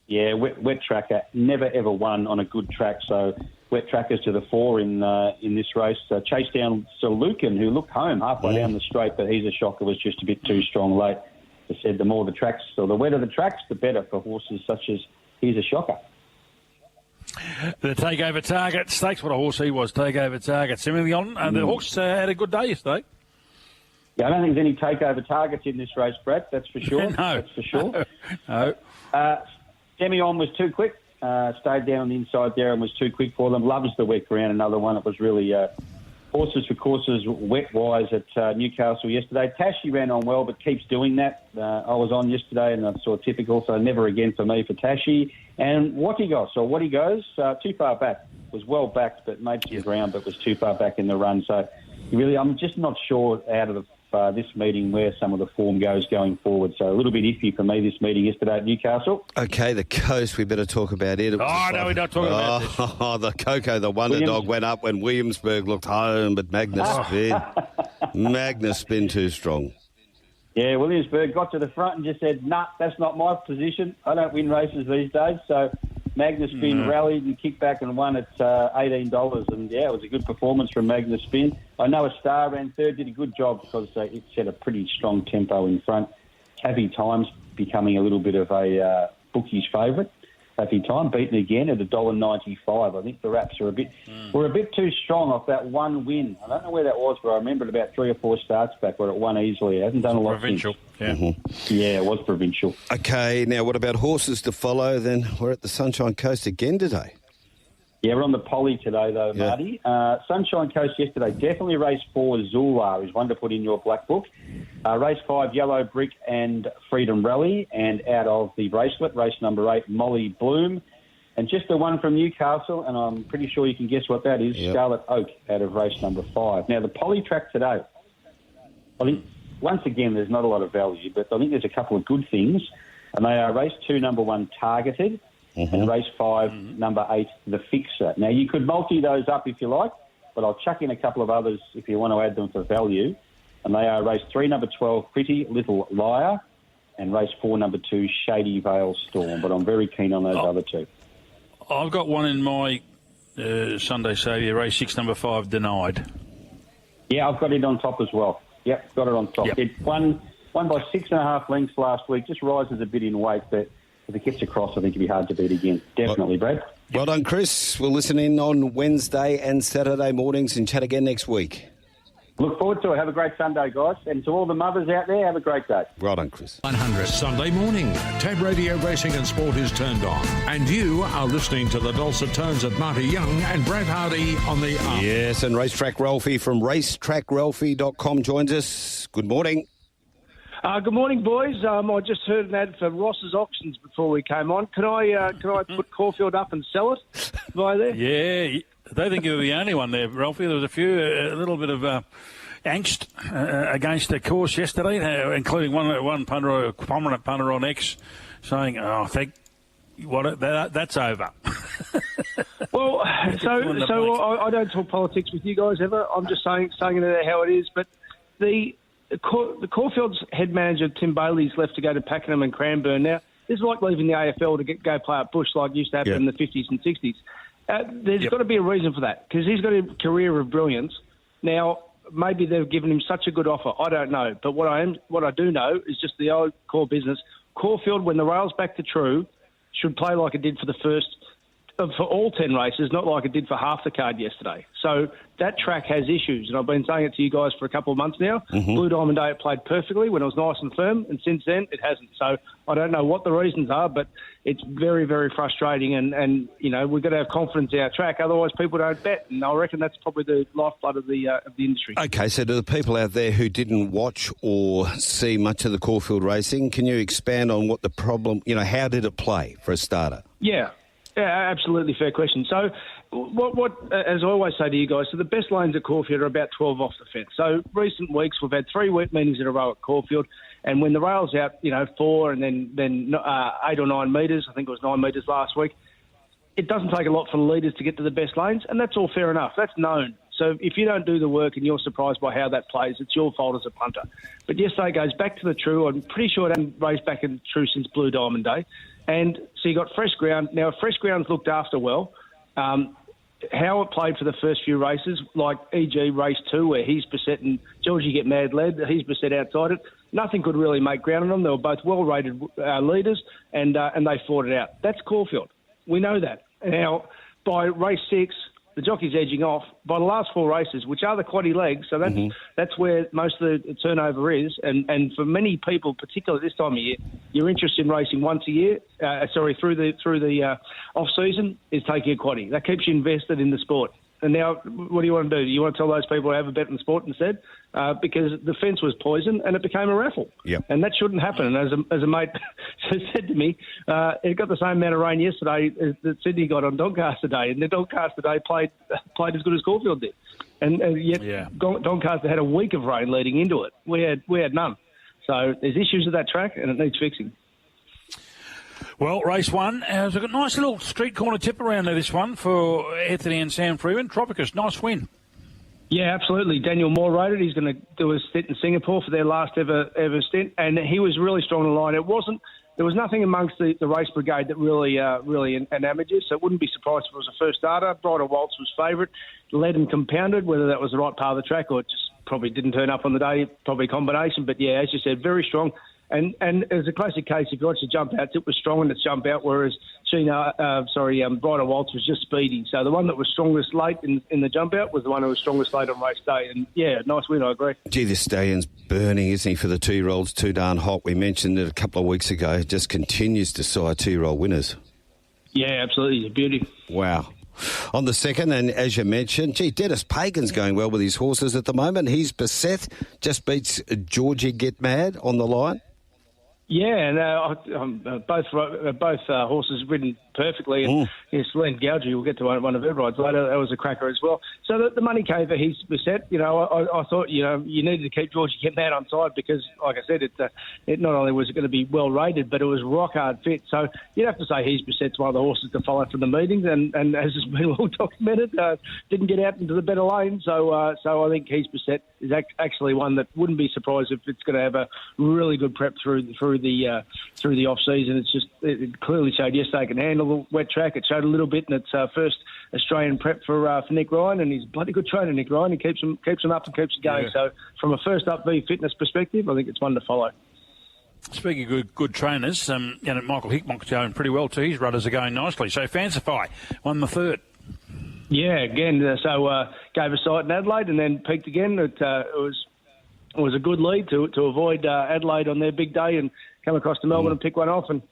Yeah, wet tracker. Never, ever won on a good track, so wet trackers to the fore in this race. Chased down Sir Lucan, who looked home halfway down the straight, but He's a Shocker was just a bit too strong late. I said the more the tracks, or the wetter the tracks, the better for horses such as He's a Shocker. The Takeover Target Stakes, what a horse he was, Takeover Target. Similarly on, the horse had a good day yesterday. Yeah, I don't think there's any Takeover Targets in this race, Brad, that's for sure. No. That's for sure. No. Demion was too quick, stayed down on the inside there and was too quick for them. Loves the wet ground, another one. It was really horses for courses wet-wise at Newcastle yesterday. Tashi ran on well, but keeps doing that. I was on yesterday and I saw typical, so never again for me for Tashi. And What He Goes, too far back. Was well backed, but made some ground, but was too far back in the run. So really, I'm just not sure out of the this meeting where some of the form goes going forward. So a little bit iffy for me, this meeting yesterday at Newcastle. Okay, the Coast, we better talk about it. No, we're not talking about this. Oh, the Coco, the Wonder Dog went up when Williamsburg looked home, but Magnus Spin too strong. Yeah, Williamsburg got to the front and just said, nah, that's not my position. I don't win races these days. So Magnus Spin rallied and kicked back and won at $18. And, yeah, it was a good performance from Magnus Spin. I know A Star ran third, did a good job because it set a pretty strong tempo in front. Happy Times becoming a little bit of a bookie's favourite. Happy Time beaten again at $1.95. I think the Raps are were a bit too strong off that one win. I don't know where that was, but I remember it about 3 or 4 starts back where it won easily. It hasn't done a lot provincial, since. yeah. Yeah, it was provincial. Okay, now what about horses to follow? Then we're at the Sunshine Coast again today. Yeah, we're on the Poly today, though, Marty. Sunshine Coast yesterday, definitely race 4, Zula, is one to put in your black book. Race 5, Yellow Brick and Freedom Rally. And out of the bracelet, race number 8, Molly Bloom. And just the one from Newcastle, and I'm pretty sure you can guess what that is, Scarlet Oak, out of race number 5. Now, the Poly track today, I think, once again, there's not a lot of value, but I think there's a couple of good things. And they are race 2, number 1, Targeted. And race 5, number 8, The Fixer. Now, you could multi those up if you like, but I'll chuck in a couple of others if you want to add them for value. And they are race 3, number 12, Pretty Little Liar, and race 4, number 2, Shady Vale Storm. But I'm very keen on those other two. I've got one in my Sunday Saviour, race 6, number 5, Denied. Yeah, I've got it on top as well. Yep, got it on top. Yep. It won by 6.5 lengths last week, just rises a bit in weight, but if it gets across, I think it'd be hard to beat again. Definitely, Brad. Well done, Chris. We'll listen in on Wednesday and Saturday mornings and chat again next week. Look forward to it. Have a great Sunday, guys. And to all the mothers out there, have a great day. Well done, Chris. 100 Sunday morning. Tab Radio Racing and Sport is turned on. And you are listening to the dulcet tones of Marty Young and Brad Hardie on the Up. Yes, and Racetrack Ralphy from racetrackralphy.com joins us. Good morning. Good morning, boys. I just heard an ad for Ross's Auctions before we came on. Can I put Caulfield up and sell it via there? Yeah, I don't think you were the only one there, Ralphie. There was a little bit of angst against the course yesterday, including one punter, prominent punter on X, saying, that's over. Well, so I don't talk politics with you guys ever. I'm just saying it how it is. But the Caulfield's head manager, Tim Bailey's left to go to Pakenham and Cranbourne. Now, this is like leaving the AFL to go play at Bush like used to happen in the 50s and 60s. There's got to be a reason for that, because he's got a career of brilliance. Now, maybe they've given him such a good offer. I don't know. But what I do know is just the old core business. Caulfield, when the rail's back to true, should play like it did for all 10 races, not like it did for half the card yesterday. So that track has issues, and I've been saying it to you guys for a couple of months now. Blue Diamond Day, it played perfectly when it was nice and firm, and since then it hasn't. So I don't know what the reasons are, but it's very, very frustrating, and you know, we've got to have confidence in our track, otherwise people don't bet, and I reckon that's probably the lifeblood of the industry. Okay, so to the people out there who didn't watch or see much of the Caulfield racing, can you expand on what the problem, how did it play for a starter? Yeah, absolutely fair question. So what as I always say to you guys, so the best lanes at Caulfield are about 12 off the fence. So recent weeks we've had 3 wet meetings in a row at Caulfield, and when the rail's out, 4 and then 8 or 9 metres, I think it was 9 metres last week, it doesn't take a lot for the leaders to get to the best lanes, and that's all fair enough. That's known. So if you don't do the work and you're surprised by how that plays, it's your fault as a punter. But yesterday goes back to the true. I'm pretty sure it hasn't raced back in true since Blue Diamond Day. And so you got fresh ground. Now, fresh ground's looked after well. How it played for the first few races, like e.g. race 2, where he's beset and Georgie get mad led, he's beset outside it. Nothing could really make ground on them. They were both well-rated leaders, and they fought it out. That's Caulfield. We know that. Now, by race 6, the jockey's edging off. By the last 4 races, which are the quaddie legs, so that's where most of the turnover is. And for many people, particularly this time of year, your interest in racing once a year, through the off season, is taking a quaddie. That keeps you invested in the sport. And now, what do you want to do? You want to tell those people to have a bet in the sport instead? Because the fence was poison and it became a raffle. Yep. And that shouldn't happen. And as a mate said to me, it got the same amount of rain yesterday that Sydney got on Doncaster Day. And the Doncaster Day played as good as Caulfield did. and yet Doncaster had a week of rain leading into it. We had none. So there's issues with that track, and it needs fixing. Well, race one, there's a nice little street corner tip around there, this one, for Anthony and Sam Freeman. Tropicus, nice win. Yeah, absolutely. Daniel Moore rode it. He's going to do a stint in Singapore for their last ever stint, and he was really strong in the line. There was nothing amongst the race brigade that really enamoured you, so it wouldn't be surprised if it was a first starter. Bridal Waltz was favourite, led and compounded, whether that was the right part of the track or just probably didn't turn up on the day, probably a combination. But yeah, as you said, very strong. And it was a classic case. If you watch the jump outs, it was strong in its jump out, whereas Bridal Waltz was just speedy. So the one that was strongest late in the jump out was the one who was strongest late on race day. And yeah, nice win, I agree. Gee, this stallion's burning, isn't he, for the 2-year-olds? Too darn hot. We mentioned it a couple of weeks ago. It just continues to sire 2-year-old winners. Yeah, absolutely. It's a beauty. Wow. On the second, and as you mentioned, Dennis Pagan's going well with his horses at the moment. He's Beseth, just beats Georgie Get Mad on the line. Yeah, and both horses ridden perfectly. And Celine Gowdry, we'll get to one of her rides later. That was a cracker as well. So the money came for his Beset. I thought, you needed to keep Georgie Get Mad on side because, like I said, it not only was it going to be well rated, but it was rock hard fit. So you'd have to say his Beset's one of the horses to follow from the meetings, and as has been well documented, didn't get out into the better lane. So I think his Beset is actually one that wouldn't be surprised if it's going to have a really good prep through the off season. It clearly showed yesterday it can handle the wet track. It showed a little bit in its first Australian prep for Nick Ryan, and he's a bloody good trainer, Nick Ryan. He keeps them up and keeps them going. Yeah. So from a first up V fitness perspective, I think it's one to follow. Speaking of good trainers, Michael Hickmock's going pretty well too. His rudders are going nicely. So Fancify won the third. Yeah, again, gave a sight in Adelaide and then peaked again. It was a good lead to avoid Adelaide on their big day and come across to Melbourne and pick one off. And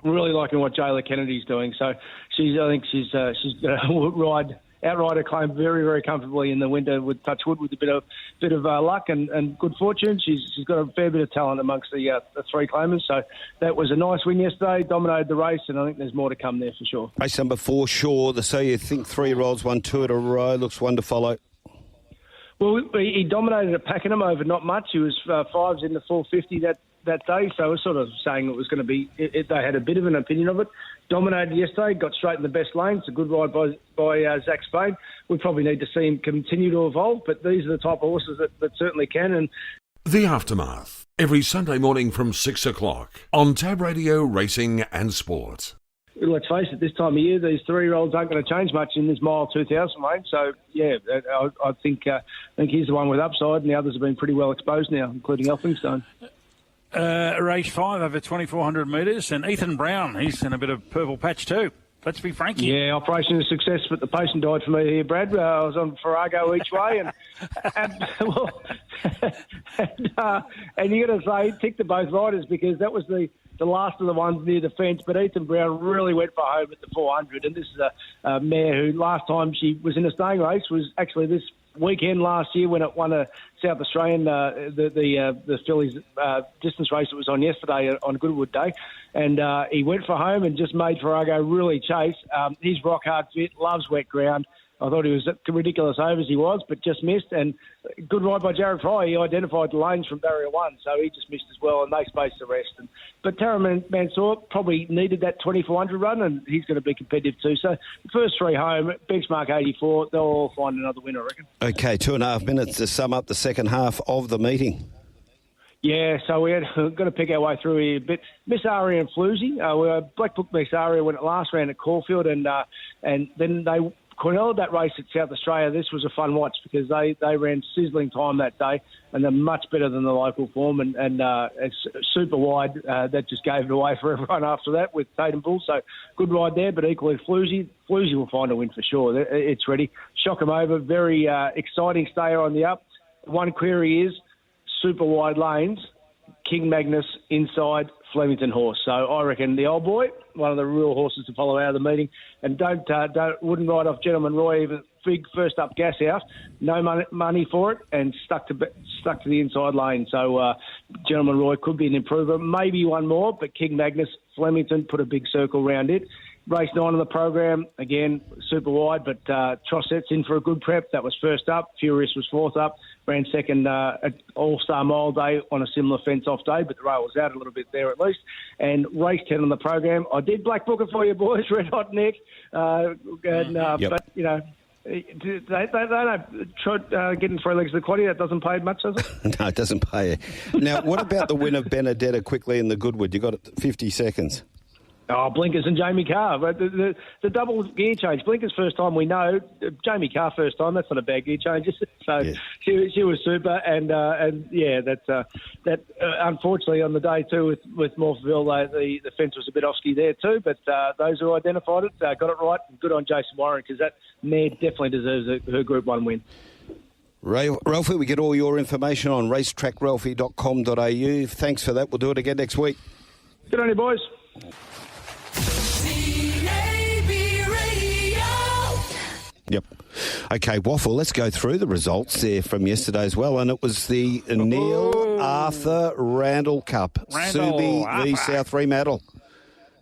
really liking what Jayla Kennedy's doing. So I think she's going to outrider claim very, very comfortably in the winter with Touchwood with a bit of luck and good fortune. She's got a fair bit of talent amongst the three claimers. So that was a nice win yesterday, dominated the race, and I think there's more to come there for sure. Race number 4, Shaw. So you think 3-year-olds won 2 in a row. Looks one to follow. Well, he dominated at Pakenham over not much. He was 5s in the 450 that day, so I was sort of saying it was going to be... they had a bit of an opinion of it. Dominated yesterday, got straight in the best lane. It's a good ride by Zach Spain. We probably need to see him continue to evolve, but these are the type of horses that certainly can. And The Aftermath, every Sunday morning from 6 o'clock on Tab Radio Racing and Sport. Let's face it, this time of year, these 3-year-olds aren't going to change much in this mile 2000 range. So, yeah, I think he's the one with upside, and the others have been pretty well exposed now, including Elphinstone. Race 5 over 2,400 metres, and Ethan Brown, he's in a bit of purple patch too. Let's be frank here. Yeah, operation is a success, but the patient died for me here, Brad. I was on Farrago each way, and you got to say, he ticked to both riders because that was the last of the ones near the fence, but Ethan Brown really went for home at the 400, and this is a mare who last time she was in a staying race was actually this weekend last year when it won a South Australian, the fillies distance race that was on yesterday on Goodwood Day, and he went for home and just made Farrago really chase. He's rock hard fit, loves wet ground. I thought he was ridiculous over as he was, but just missed. And good ride by Jared Fry. He identified the lanes from barrier 1, so he just missed as well, and they spaced the rest. But Tara Mansour probably needed that 2,400 run, and he's going to be competitive too. So the first 3 home, benchmark 84, they'll all find another winner, I reckon. Okay, 2.5 minutes to sum up the second half of the meeting. Yeah, so we're going to pick our way through here a bit. Miss Aria and Floozy. Black Book Miss Aria when it last ran at Caulfield, and then they Cornellaed that race at South Australia. This was a fun watch because they ran sizzling time that day, and they're much better than the local form, and it's super wide. That just gave it away for everyone after that with Tatum Bull. So good ride there, but equally Floozy will find a win for sure. It's ready. Shock 'em over. Very exciting stayer on the up. One query is super wide lanes. King Magnus inside, Flemington horse. So I reckon the old boy, one of the real horses to follow out of the meeting, and wouldn't ride off Gentleman Roy even big first up gas out, no money for it, and stuck to the inside lane. So Gentleman Roy could be an improver, maybe one more, but King Magnus, Flemington put a big circle around it. Race 9 of the program, again, super wide, but Trossette's in for a good prep. That was first up. Furious was fourth up. Ran second at All-Star Mile Day on a similar fence-off day, but the rail was out a little bit there at least. And race 10 on the program, I did black book it for you boys, Red Hot Nick. But, you know, they don't try getting 3 legs of the quaddy. That doesn't pay much, does it? No, it doesn't pay. Now, what about the win of Benedetta quickly in the Goodwood? You got 50 seconds. Oh, Blinkers and Jamie Carr. But the double gear change. Blinkers first time we know. Jamie Carr first time. That's not a bad gear change. So yeah. she was super. And yeah, that unfortunately on the day too with Morpheville, the fence was a bit offski there too. But those who identified it got it right. Good on Jason Warren, because that mare definitely deserves her Group 1 win. Ralphie, we get all your information on racetrackralphy.com.au. Thanks for that. We'll do it again next week. Good on you, boys. Yep. Okay, Waffle, let's go through the results there from yesterday as well. And it was the Neil Arthur Randall Cup. Subi v South Fremantle.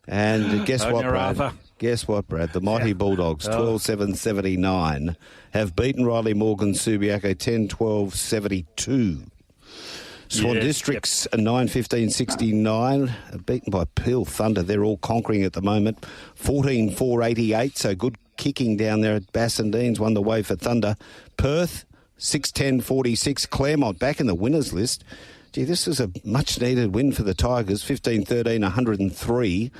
And guess what, Brad? Arthur. Guess what, Brad? The Mighty Bulldogs, 12-7-79, have beaten Riley Morgan Subiaco 10-12-72. Swan Districts 9-15-69, beaten by Peel Thunder. They're all conquering at the moment. 14-4-88, so good kicking down there at Bassendeans, won the way for Thunder. Perth 6-10-46, Claremont back in the winners list. Gee, this is a much-needed win for the Tigers, 15-13-103.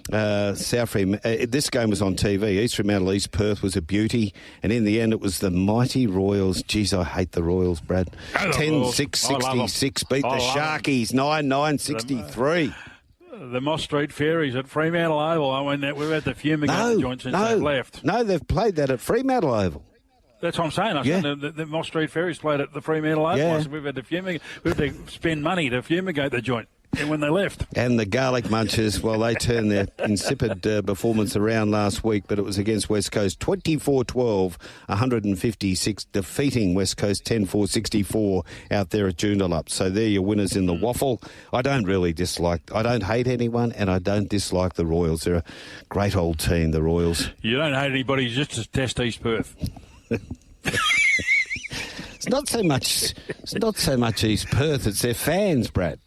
This game was on TV. East Fremantle, East Perth was a beauty, and in the end it was the mighty Royals. Geez, I hate the Royals, Brad. 10-6-66, beat the Sharkies 9-9-63. The Moss Street Fairies at Fremantle Oval. I mean, we've had the fumigate joint since they've left. No, they've played that at Fremantle Oval. That's what I'm saying. I said the Moss Street Fairies played at the Fremantle Oval. Yeah. I said we've had to spend money to fumigate the joint. And when they left. And the Garlic Munchers, well, they turned their insipid performance around last week, but it was against West Coast 24-12, 156, defeating West Coast 10-4-64 out there at Joondalup. So they're your winners in the waffle. I don't hate anyone, and I don't dislike the Royals. They're a great old team, the Royals. You don't hate anybody, just to test East Perth. It's not so much East Perth, it's their fans, Brad.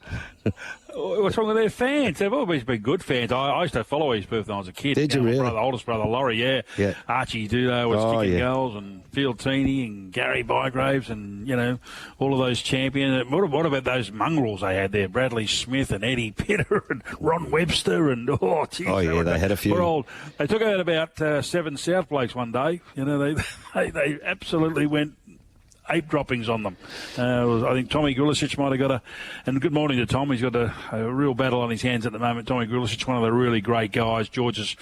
What's wrong with their fans? They've always been good fans. I used to follow East Perth when I was a kid. Did you really? My oldest brother, Laurie, yeah. Archie Dudo was kicking goals, and Field Teeny and Gary Bygraves and, you know, all of those champions. What about those mongrels they had there? Bradley Smith and Eddie Pitter and Ron Webster and, they had a few. We're old. They took out about 7 South blokes one day. You know, they absolutely went ape droppings on them. I think Tommy Grilicic might have got and good morning to Tom. He's got a real battle on his hands at the moment. Tommy Grilicic, one of the really great guys, George's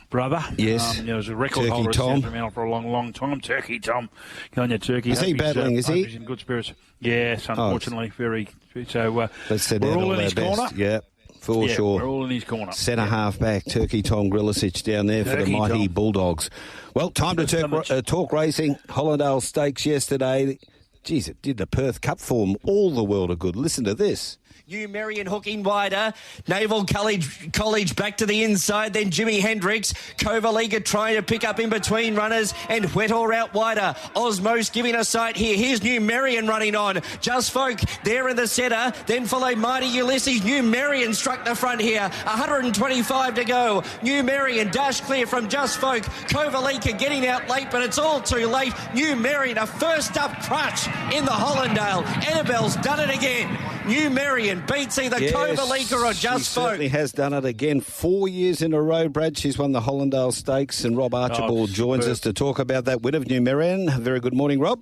brother. Yes. He's a record Turkey holder at Tom. South Fremantle for a long, long time. Turkey Tom. Go on your Turkey. Is he battling, is he? He's in good spirits. Yes, unfortunately. Very. So let's send we're out all in his corner. Yeah. For sure. We're all in his corner. Centre half back, Turkey Tom Grilicic down there for the mighty Bulldogs. Well, time to talk racing. Hollandale Stakes yesterday. Geez, it did the Perth Cup form all the world of good. Listen to this. New Marion hooking wider. Naval College back to the inside. Then Jimi Hendrix. Kovaliga trying to pick up in between runners. And Whetor out wider. Osmos giving a sight here. Here's New Marion running on. Just Folk there in the centre. Then followed Mighty Ulysses. New Marion struck the front here. 125 to go. New Marion dash clear from Just Folk. Kovaliga getting out late, but it's all too late. New Marion, a first up crutch in the Hollandale. Annabelle's done it again. New Marion beats either Kovaliga or Just Folk. She certainly has done it again. 4 years in a row, Brad. She's won the Hollandale Stakes, and Rob Archibald joins us to talk about that win of New Marion. Very good morning, Rob.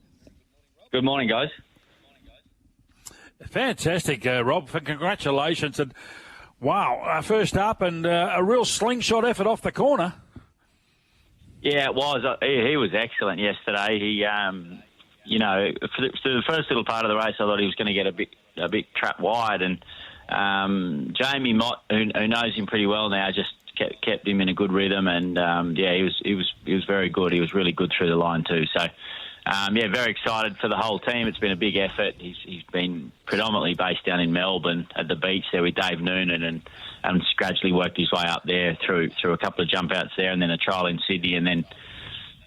Good morning, guys. Fantastic, Rob. Congratulations. And wow, first up and a real slingshot effort off the corner. Yeah, it was. He was excellent yesterday. He, for the first little part of the race, I thought he was going to get a bit trapped wide, and Jamie Mott, who knows him pretty well now, just kept him in a good rhythm, and he was very good. He was really good through the line too. So very excited for the whole team. It's been a big effort. He's been predominantly based down in Melbourne at the beach there with Dave Noonan, and gradually worked his way up there through a couple of jump outs there, and then a trial in Sydney, and then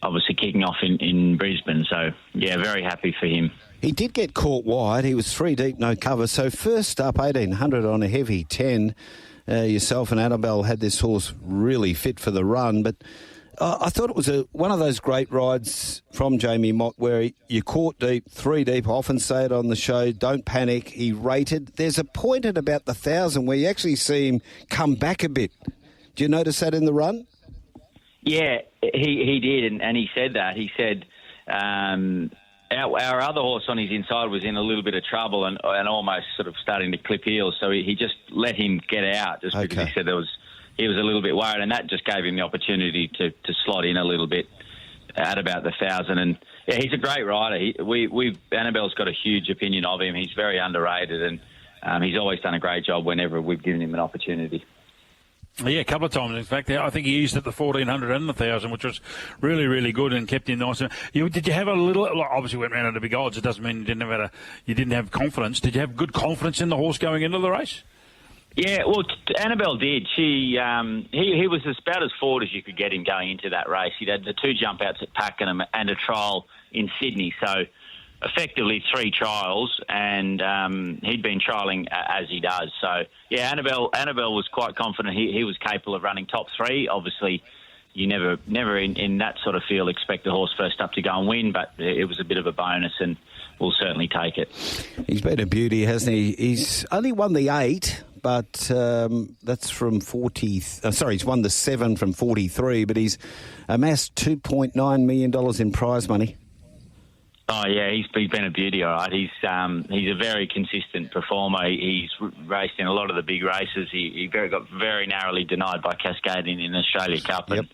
obviously kicking off in Brisbane. So very happy for him. He did get caught wide. He was 3 deep, no cover. So first up, 1800 on a heavy 10. Yourself and Annabelle had this horse really fit for the run, but I thought it was one of those great rides from Jamie Mott where you caught deep, 3 deep. I often say it on the show, don't panic. He rated. There's a point at about the 1,000 where you actually see him come back a bit. Do you notice that in the run? Yeah, he did, and he said that. He said our other horse on his inside was in a little bit of trouble and almost sort of starting to clip heels, so he just let him get out just because he said he was a little bit worried, and that just gave him the opportunity to slot in a little bit at about the 1,000. And he's a great rider. Annabelle's got a huge opinion of him. He's very underrated, and he's always done a great job whenever we've given him an opportunity. Yeah, a couple of times. In fact, I think he used at the 1,400 and the 1,000, which was really, really good and kept him nice. Did you have a little? Obviously, went round at the big odds. It doesn't mean you didn't have confidence. Did you have good confidence in the horse going into the race? Yeah, well, Annabelle did. He was about as forward as you could get him going into that race. He'd had the 2 jump outs at Pakenham and a trial in Sydney, so effectively 3 trials, and he'd been trialling as he does. So, Annabelle was quite confident he was capable of running top 3. Obviously, you never in that sort of field expect the horse first up to go and win, but it was a bit of a bonus, and we'll certainly take it. He's been a beauty, hasn't he? He's only won the 8, but that's from 40... he's won the 7 from 43, but he's amassed $2.9 million in prize money. Oh yeah, he's been a beauty, all right. He's a very consistent performer. He's raced in a lot of the big races. He got very narrowly denied by Cascading in the Australia Cup. Yep.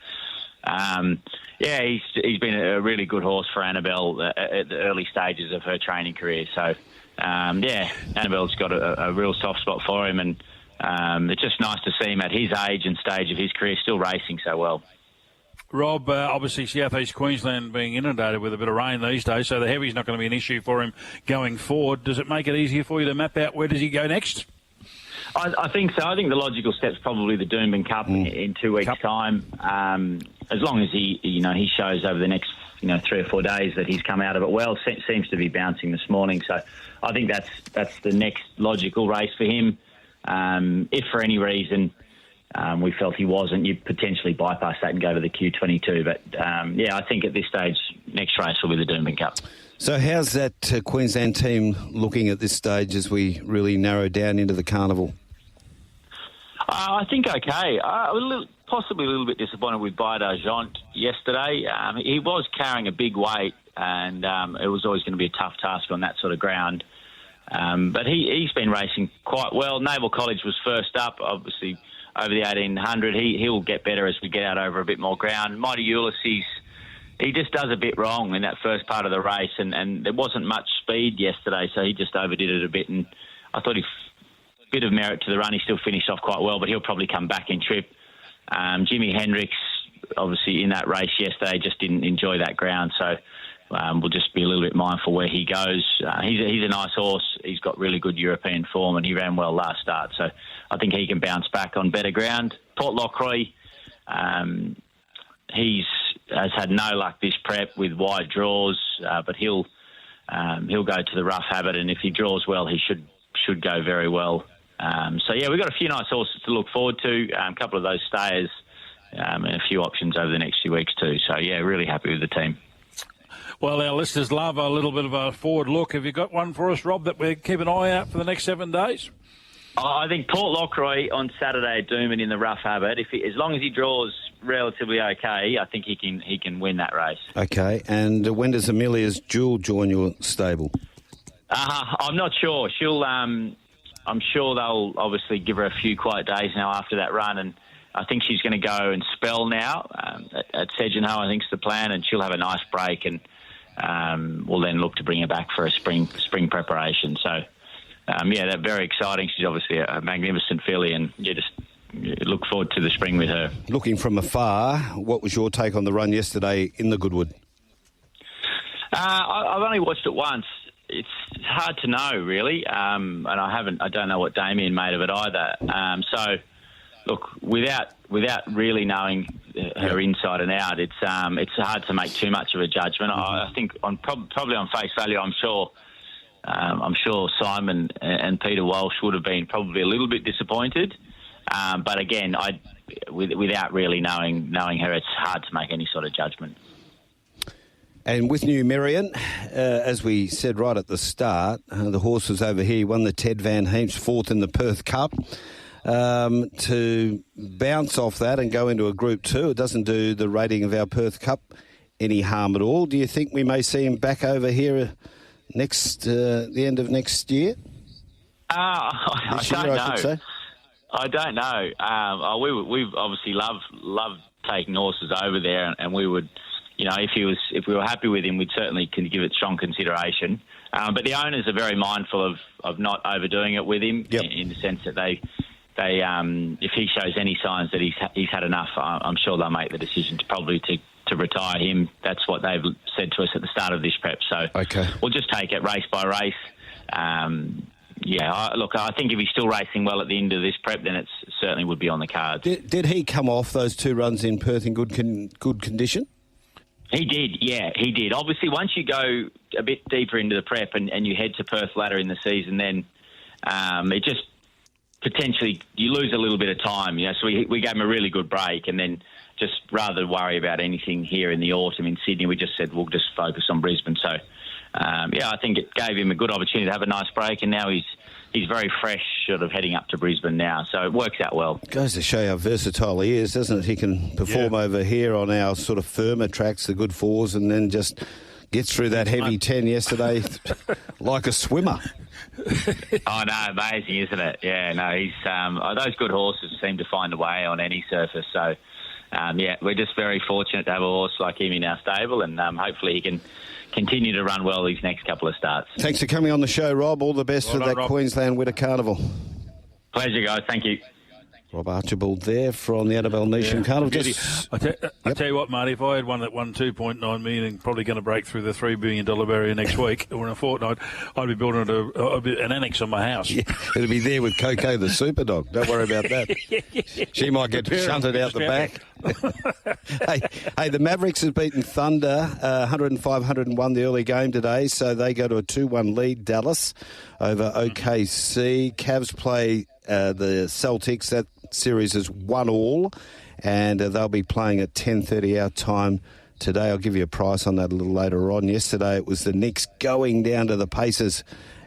And he's been a really good horse for Annabelle at the early stages of her training career. So Annabelle's got a real soft spot for him, and it's just nice to see him at his age and stage of his career still racing so well. Rob, obviously southeast Queensland being inundated with a bit of rain these days, so the heavy's not going to be an issue for him going forward. Does it make it easier for you to map out where does he go next? I think so. I think the logical step's probably the Doomben Cup in 2 weeks' time. As long as he shows over the next 3 or 4 days that he's come out of it well. Seems to be bouncing this morning, so I think that's the next logical race for him. If for any reason we felt he wasn't, you potentially bypass that and go to the Q22. But I think at this stage, next race will be the Doomben Cup. So how's that Queensland team looking at this stage as we really narrow down into the carnival? I think okay. Possibly a little bit disappointed with Baudajant yesterday. He was carrying a big weight, and it was always going to be a tough task on that sort of ground. But he's been racing quite well. Naval College was first up, obviously, over the 1800. He'll get better as we get out over a bit more ground. Mighty Ulysses, he just does a bit wrong in that first part of the race, and there wasn't much speed yesterday, so he just overdid it a bit, and I thought bit of merit to the run. He still finished off quite well, but he'll probably come back in trip. Jimi Hendrix, obviously in that race yesterday, just didn't enjoy that ground, so we'll just be a little bit mindful where he goes. He's a nice horse. He's got really good European form, and he ran well last start, so I think he can bounce back on better ground. Port Lockroy, has had no luck this prep with wide draws, but he'll go to the rough habit, and if he draws well, he should go very well. We've got a few nice horses to look forward to, a couple of those stayers, and a few options over the next few weeks too. So, really happy with the team. Well, our listeners love a little bit of a forward look. Have you got one for us, Rob, that we keep an eye out for the next 7 days? I think Port Lockroy on Saturday at Doomben in the rough habit. As long as he draws relatively okay, I think he can win that race. Okay, and when does Amelia's Jewel join your stable? I'm not sure. I'm sure they'll obviously give her a few quiet days now after that run, and I think she's going to go and spell now at Sedgenhoe, I think is the plan, and she'll have a nice break, and we'll then look to bring her back for a spring preparation. So they're very exciting. She's obviously a magnificent filly, and just look forward to the spring with her. Looking from afar, what was your take on the run yesterday in the Goodwood? I've only watched it once. It's hard to know, really, and I don't know what Damien made of it either. So, look, without really knowing her inside and out, it's hard to make too much of a judgment. I think probably on face value, I'm sure Simon and Peter Walsh would have been probably a little bit disappointed. But again, without really knowing her, it's hard to make any sort of judgment. And with New Merion, as we said right at the start, the horse was over here. He won the Ted Van Heemst fourth in the Perth Cup. To bounce off that and go into a Group 2, it doesn't do the rating of our Perth Cup any harm at all. Do you think we may see him back over here the end of next year? I don't know. We obviously love taking horses over there, and we would, if we were happy with him, we'd certainly give it strong consideration. But the owners are very mindful of not overdoing it with him, in the sense that they if he shows any signs that he's had enough, I'm sure they'll make the decision to retire him. That's what they've said to us at the start of this prep. So we'll just take it race by race. I think if he's still racing well at the end of this prep, then it certainly would be on the cards. Did he come off those 2 runs in Perth in good condition? He did, yeah, he did. Obviously, once you go a bit deeper into the prep and you head to Perth later in the season, then it just potentially you lose a little bit of time. So we gave him a really good break, and then just rather than worry about anything here in the autumn in Sydney, we just said we'll just focus on Brisbane. So, I think it gave him a good opportunity to have a nice break, and now he's very fresh, sort of heading up to Brisbane now. So it works out well. Goes to show how versatile he is, doesn't it? He can perform over here on our sort of firmer tracks, the good 4s, and then just gets through that heavy 10 yesterday like a swimmer. Oh, no, amazing, isn't it? Yeah, no, he's those good horses seem to find a way on any surface. So, we're just very fortunate to have a horse like him in our stable, and hopefully he can continue to run well these next couple of starts. Thanks for coming on the show, Rob. All the best for that Rob. Queensland Winter Carnival. Pleasure, guys. Thank you. Rob Archibald there from the Annabelle Nation Carnival. I tell you what, Marty, if I had one that won $2.9 million and probably going to break through the $3 billion barrier next week or in a fortnight, I'd be building an annex on my house. Yeah, it'll be there with Coco the super dog. Don't worry about that. She might get shunted out the back. Hey, the Mavericks have beaten Thunder 105-101 the early game today, so they go to a 2-1 lead, Dallas, over OKC. Cavs play the Celtics. That series is 1-1, and they'll be playing at 10:30 our time today. I'll give you a price on that a little later on. Yesterday it was the Knicks going down to the Pacers,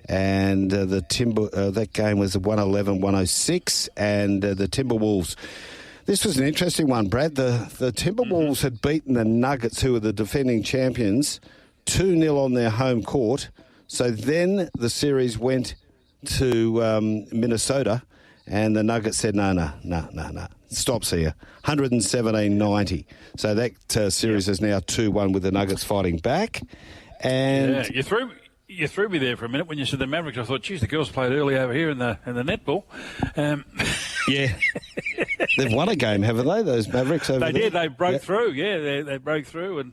and that game was 111-106, and the Timberwolves. This was an interesting one, Brad. The Timberwolves had beaten the Nuggets, who are the defending champions, 2-0 on their home court. So then the series went to Minnesota, and the Nuggets said, no, stops here, 117-90. So that series is now 2-1 with the Nuggets fighting back. And you threw me there for a minute when you said the Mavericks. I thought, geez, the girls played early over here in the netball. Yeah. They've won a game, haven't they, those Mavericks over there? They did. They broke through. Yeah, they broke through. And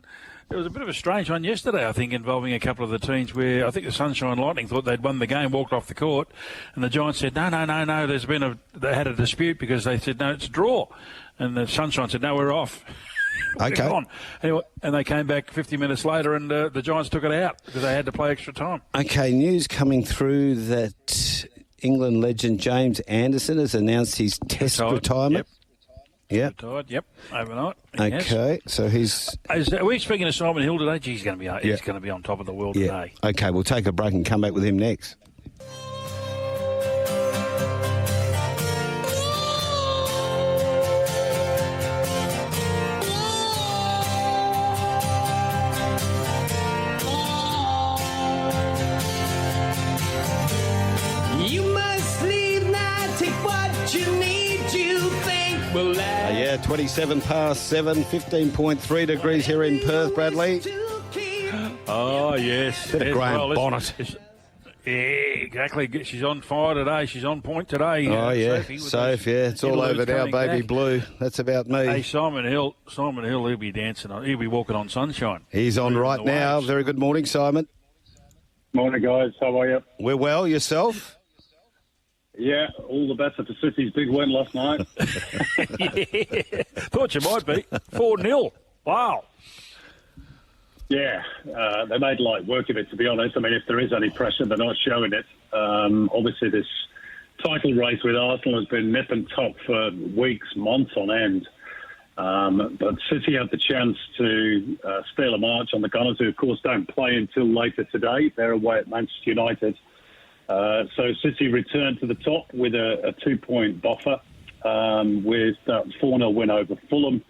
it was a bit of a strange one yesterday, I think, involving a couple of the teams where I think the Sunshine Lightning thought they'd won the game, walked off the court, and the Giants said, no, they had a dispute because they said, no, it's a draw. And the Sunshine said, no, we're off. Okay. On. Anyway, and they came back 50 minutes later, and the Giants took it out because they had to play extra time. Okay, news coming through that England legend James Anderson has announced his Test retirement. Yep. Retired. Yep. Overnight. Okay, so he's. Are we speaking to Simon Hill today? He's going to be on top of the world today. Okay, we'll take a break and come back with him next. You must leave now, take what you need, you think. Well, 27 past 7, 15.3 degrees here in Perth, Bradley. Oh, yes. Bit of Graham Bonnet. Yeah, exactly. She's on fire today. She's on point today. Oh, yeah. Sophie, Soph, yeah. It's all over now, baby blue. That's about me. Hey, Simon Hill, he'll be dancing on. He'll be walking on sunshine. He's on right now. Waves. Very good morning, Simon. Morning, guys. How are you? We're well. Yourself? Yeah, all the better for City's big win last night. Yeah, thought you might be. 4-0. Wow. Yeah, they made light work of it, to be honest. I mean, if there is any pressure, they're not showing it. Obviously, this title race with Arsenal has been nip and tuck for weeks, months on end. But City had the chance to steal a march on the Gunners, who, of course, don't play until later today. They're away at Manchester United. So City returned to the top with a 2-point buffer with that 4-0 win over Fulham.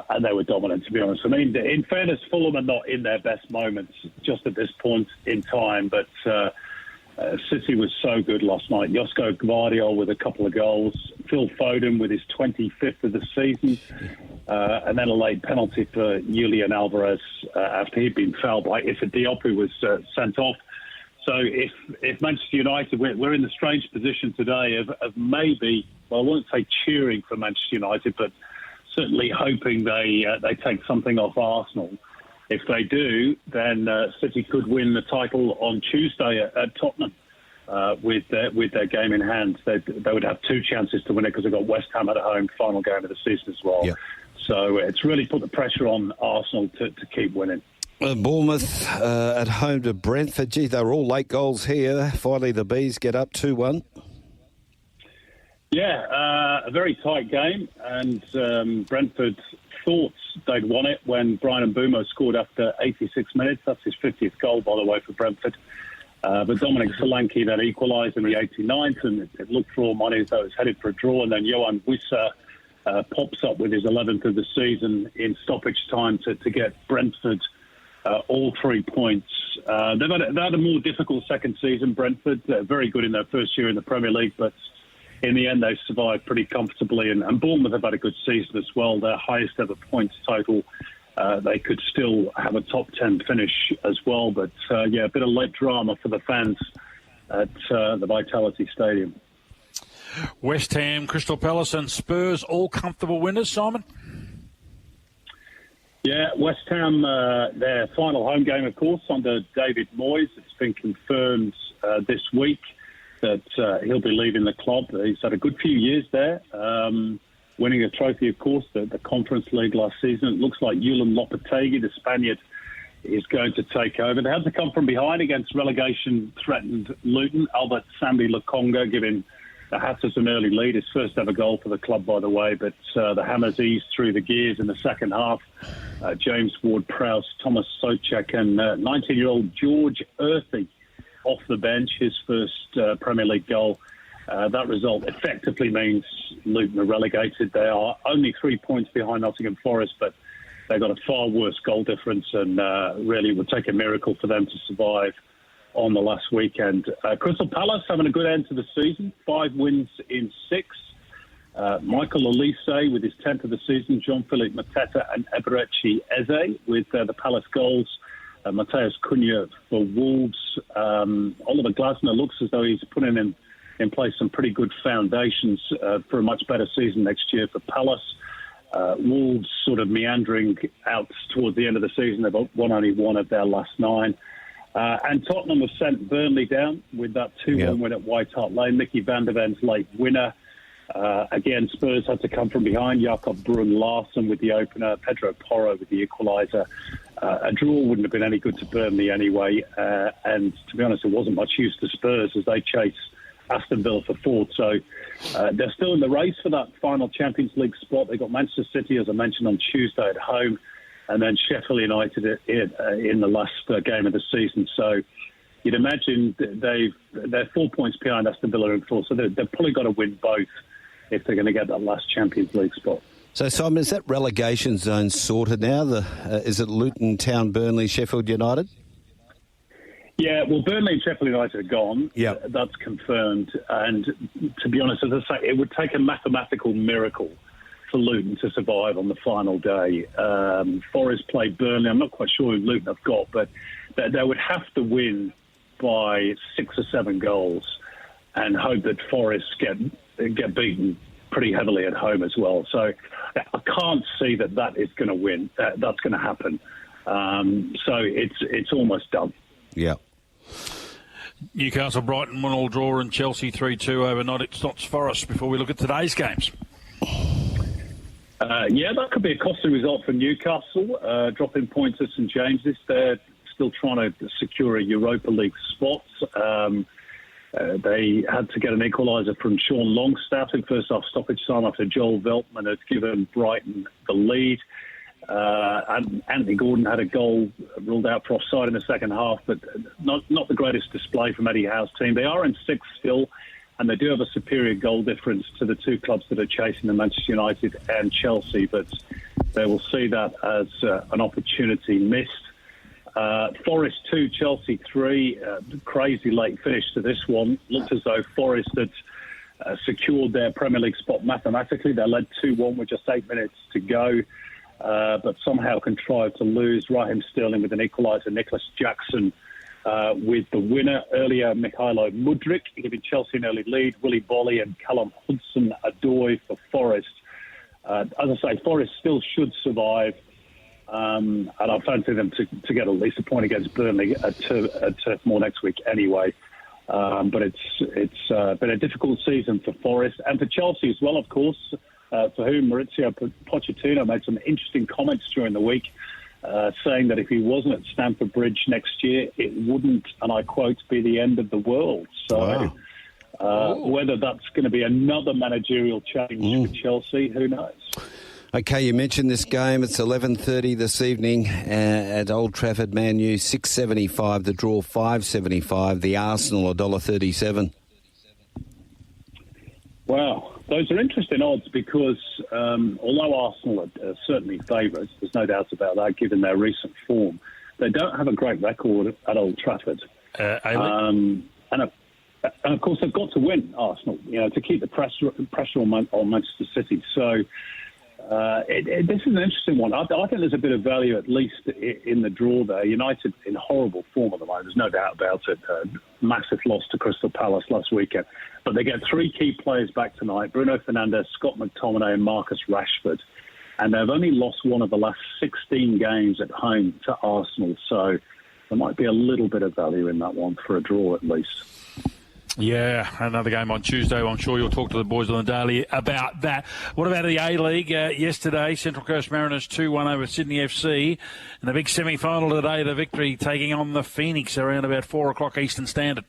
And they were dominant, to be honest. I mean, in fairness, Fulham are not in their best moments just at this point in time, but City was so good last night. Josko Gvardiol with a couple of goals, Phil Foden with his 25th of the season, and then a late penalty for Julian Alvarez after he'd been fouled by Issa Diop, who was sent off. So if Manchester United, we're in the strange position today of maybe, well, I won't say cheering for Manchester United, but certainly hoping they take something off Arsenal. If they do, then City could win the title on Tuesday at Tottenham with their game in hand. They would have two chances to win it because they've got West Ham at home, final game of the season as well. Yeah. So it's really put the pressure on Arsenal to keep winning. Bournemouth at home to Brentford. Gee, they were all late goals here. Finally, the Bees get up 2-1. Yeah, a very tight game, and Brentford thought they'd won it when Brian Mbeumo scored after 86 minutes. That's his 50th goal, by the way, for Brentford. But Dominic Solanke then equalised in the 89th, and it looked for all money as though it was headed for a draw, and then Johan Wissa pops up with his 11th of the season in stoppage time to get Brentford all 3 points. They've had a more difficult second season, Brentford. They're very good in their first year in the Premier League, but in the end, they survived pretty comfortably, and Bournemouth have had a good season as well. Their highest ever points total. They could still have a top 10 finish as well, but a bit of late drama for the fans at the Vitality Stadium. West Ham, Crystal Palace and Spurs, all comfortable winners, Simon? Yeah, West Ham, their final home game, of course, under David Moyes. It's been confirmed this week that he'll be leaving the club. He's had a good few years there, winning a trophy, of course, the Conference League last season. It looks like Julen Lopetegui, the Spaniard, is going to take over. They had to come from behind against relegation-threatened Luton. Albert Sambi Lukonga giving the Hatters an early lead, his first ever goal for the club, by the way. But the Hammers eased through the gears in the second half. James Ward-Prowse, Thomas Souček and 19-year-old George Earthy off the bench, his first Premier League goal. That result effectively means Luton are relegated. They are only 3 points behind Nottingham Forest, but they've got a far worse goal difference, and really it would take a miracle for them to survive on the last weekend. Crystal Palace having a good end to the season, 5 wins in 6. Michael Olise with his 10th of the season, Jean-Philippe Mateta and Eberechi Eze with the Palace goals. Mateus Cunha for Wolves. Oliver Glasner looks as though he's putting in place some pretty good foundations for a much better season next year for Palace. Wolves sort of meandering out towards the end of the season. They've won only one of their last 9. And Tottenham have sent Burnley down with that 2-1 win at White Hart Lane. Mickey van der Ven's late winner. Again, Spurs had to come from behind. Jakob Brun-Larsen with the opener. Pedro Porro with the equaliser. A draw wouldn't have been any good to Burnley anyway. And to be honest, it wasn't much use to Spurs as they chase Aston Villa for 4th. So they're still in the race for that final Champions League spot. They've got Manchester City, as I mentioned, on Tuesday at home. And then Sheffield United in the last game of the season. So you'd imagine they're 4 points behind Aston Villa in 4th. So they've probably got to win both if they're going to get that last Champions League spot. So, Simon, is that relegation zone sorted now? Is it Luton Town, Burnley, Sheffield United? Yeah, well, Burnley and Sheffield United are gone. Yeah, that's confirmed. And to be honest, as I say, it would take a mathematical miracle for Luton to survive on the final day. Forest play Burnley. I'm not quite sure who Luton have got, but they would have to win by 6 or 7 goals and hope that Forest get beaten pretty heavily at home as well. So I can't see that is going to win. That's going to happen. So it's almost done. Yeah. Newcastle, Brighton 1-1 draw and Chelsea 3-2 over Notts Forest before we look at today's games. That could be a costly result for Newcastle, dropping points at St James's. They're still trying to secure a Europa League spot. They had to get an equaliser from Sean Longstaff in first half stoppage time after Joel Veltman had given Brighton the lead. And Anthony Gordon had a goal ruled out for offside in the second half, but not the greatest display from Eddie Howe's team. They are in sixth still, and they do have a superior goal difference to the two clubs that are chasing them, Manchester United and Chelsea, but they will see that as an opportunity missed. Forest 2, Chelsea 3, crazy late finish to this one. Looked as though Forest had secured their Premier League spot mathematically. They led 2-1 with just 8 minutes to go. But somehow contrived to lose. Raheem Sterling with an equaliser, Nicholas Jackson with the winner. Earlier, Mikhailo Mudryk giving Chelsea an early lead. Willy Bolly and Callum Hudson-Odoi for Forest. As I say, Forest still should survive, and I fancy them to get at least a point against Burnley at Turf Moor next week anyway. But it's been a difficult season for Forest and for Chelsea as well, of course. For whom Mauricio Pochettino made some interesting comments during the week, saying that if he wasn't at Stamford Bridge next year, it wouldn't, and I quote, be the end of the world. So whether that's going to be another managerial change for Chelsea, who knows? Okay, you mentioned this game. It's 11:30 this evening at Old Trafford. Man U $6.75, the draw $5.75, the Arsenal $1.37. Wow. Those are interesting odds because although Arsenal are certainly favourites, there's no doubt about that given their recent form, they don't have a great record at Old Trafford. And of course they've got to win, Arsenal, to keep the pressure on Manchester City. So this is an interesting one. I think there's a bit of value at least in the draw there. United in horrible form at the moment, there's no doubt about it. Massive loss to Crystal Palace last weekend. But they get 3 key players back tonight, Bruno Fernandes, Scott McTominay and Marcus Rashford. And they've only lost one of the last 16 games at home to Arsenal. So there might be a little bit of value in that one for a draw at least. Yeah, another game on Tuesday. I'm sure you'll talk to the boys on the daily about that. What about the A-League? Yesterday, Central Coast Mariners 2-1 over Sydney FC. And the big semi-final today, the Victory taking on the Phoenix around about 4 o'clock Eastern Standard.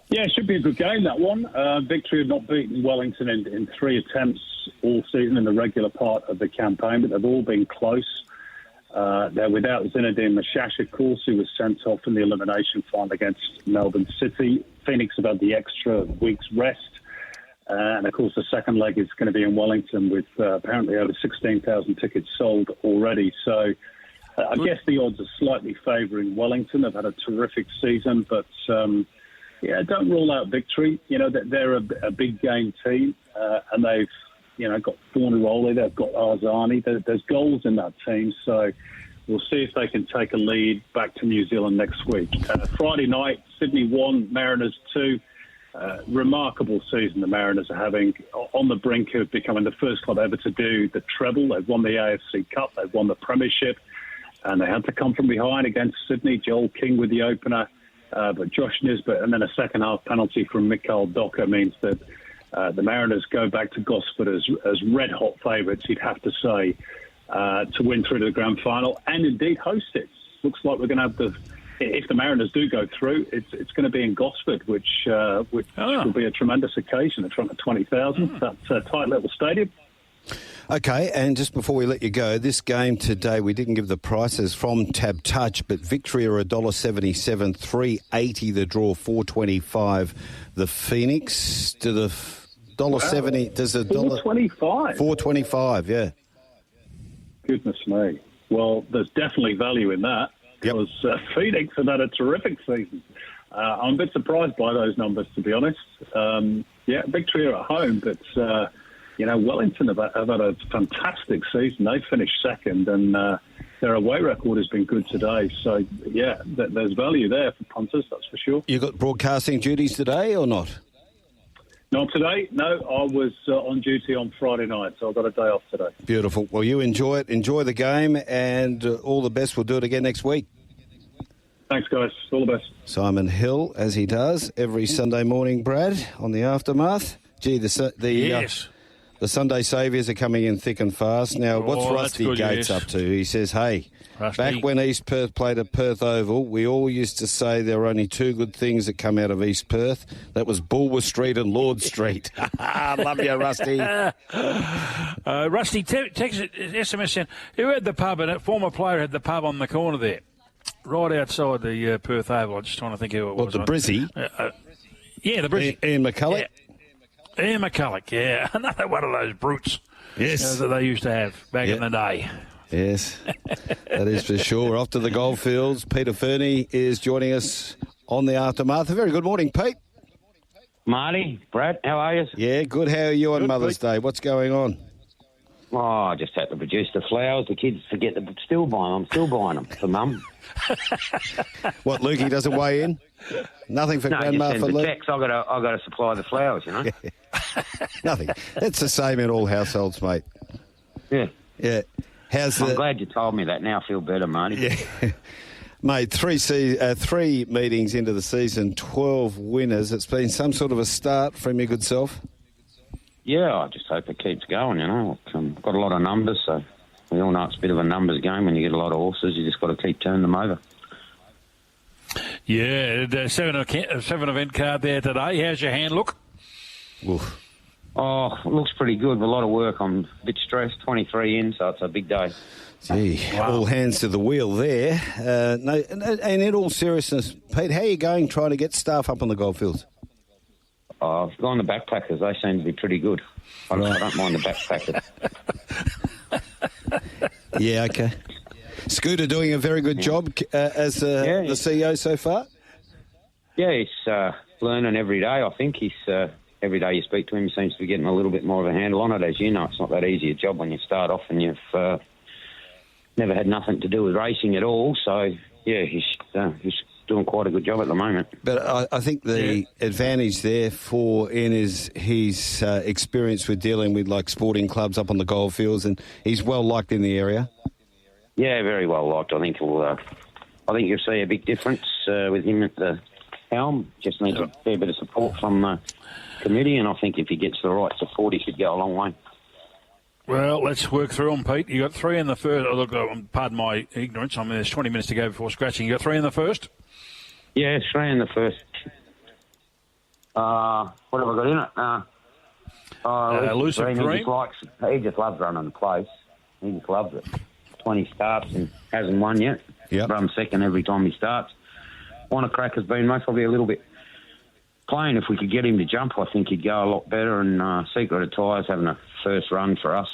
Yeah, it should be a good game, that one. Victory have not beaten Wellington in 3 attempts all season in the regular part of the campaign, but they've all been close. They're without Zinedine Mashash, of course, who was sent off in the elimination final against Melbourne City. Phoenix have had the extra week's rest. And, of course, the second leg is going to be in Wellington with apparently over 16,000 tickets sold already. So I guess the odds are slightly favouring Wellington. They've had a terrific season, but, don't rule out Victory. They're a big game team, and they've got Fornaroli, they've got Arzani. There's goals in that team, so we'll see if they can take a lead back to New Zealand next week. Friday night, Sydney 1, Mariners 2. Remarkable season the Mariners are having, on the brink of becoming the first club ever to do the treble. They've won the AFC Cup, they've won the Premiership, and they had to come from behind against Sydney. Joel King with the opener, but Josh Nisbet, and then a second-half penalty from Mikhail Docker means that the Mariners go back to Gosford as red-hot favourites, you'd have to say, to win through to the grand final and indeed host it. Looks like we're going to have if the Mariners do go through, it's going to be in Gosford, which will be a tremendous occasion in front of 20,000. That's a tight little stadium. Okay, and just before we let you go, this game today, we didn't give the prices from Tab Touch, but Victory are $1.77, $3.80 the draw, $4.25 the Phoenix. To the $1.70, does a $4.25? $4.25, yeah. Goodness me. Well, there's definitely value in that because Phoenix have had a terrific season. I'm a bit surprised by those numbers, to be honest. Victory are at home, but... Wellington have had a fantastic season. They finished second, and their away record has been good today. So, yeah, there's value there for punters, that's for sure. You got broadcasting duties today or not? Not today. No, I was on duty on Friday night, so I've got a day off today. Beautiful. Well, you enjoy it. Enjoy the game, and all the best. We'll do it again next week. Thanks, guys. All the best. Simon Hill, as he does every Sunday morning, Brad, on the Aftermath. Gee, Yes. The Sunday saviours are coming in thick and fast. Now, what's Rusty good, Gates yes. up to? He says, hey, Rusty. back when East Perth played at Perth Oval, we all used to say there were only two good things that come out of East Perth. That was Bulwer Street and Lord Street. Love you, Rusty. Rusty, text SMS in. Who had the pub? And a former player had the pub on the corner there, right outside the Perth Oval. I'm just trying to think who it was. What, the Brizzy? Yeah, the Brizzy. Ian McCulloch? Yeah. Ian McCulloch, yeah. Another one of those brutes. Yes. That they used to have back in the day. Yes, that is for sure. We're off to the Goldfields. Peter Fernie is joining us on the Aftermath. A very good morning, Pete. Marty, Brad, how are you? Yeah, good. How are you on Mother's Day? What's going on? Oh, I just had to produce the flowers. The kids forget to still buy them. I'm still buying them for Mum. What, Lukey doesn't weigh in? Nothing for Grandma just for send the Luke? checks. I got to supply the flowers, you know. Nothing. It's the same in all households, mate. Yeah. Yeah. I'm glad you told me that. Now I feel better, Marty. Yeah. Mate, three meetings into the season, 12 winners. It's been some sort of a start from your good self. Yeah, I just hope it keeps going, you know. Got a lot of numbers, so we all know it's a bit of a numbers game. When you get a lot of horses, you just got to keep turning them over. Yeah, the seven event card there today. How's your hand look? Oof. Oh, it looks pretty good. A lot of work. I'm a bit stressed. 23 in, so it's a big day. Gee, all hands to the wheel there. And in all seriousness, Pete, how are you going trying to get staff up on the Goldfields? I've gone the backpackers. They seem to be pretty good. I don't mind the backpackers. Yeah, okay. Scooter doing a very good job as the CEO so far? Yeah, he's learning every day. I think he's every day you speak to him, he seems to be getting a little bit more of a handle on it. As you know, it's not that easy a job when you start off and you've never had nothing to do with racing at all. So, yeah, he's doing quite a good job at the moment. But I think the advantage there for Ian is his experience with dealing with like sporting clubs up on the Goldfields, and he's well liked in the area. Yeah, very well liked. I think you'll see a big difference with him at the helm. Just needs a fair bit of support from the committee, and I think if he gets the right support, he could go a long way. Well, let's work through them, Pete. You got three in the first. Oh, look, pardon my ignorance. I mean, there's 20 minutes to go before scratching. You got three in the first? Yeah, three in the first. What have I got in it? Lucid Dream. He just loves running the place. He just loves it. 20 starts and hasn't won yet. Yep. Run second every time he starts. Wanna Crack has been most probably a little bit plain. If we could get him to jump, I think he'd go a lot better. And Secret of Tyres having a first run for us.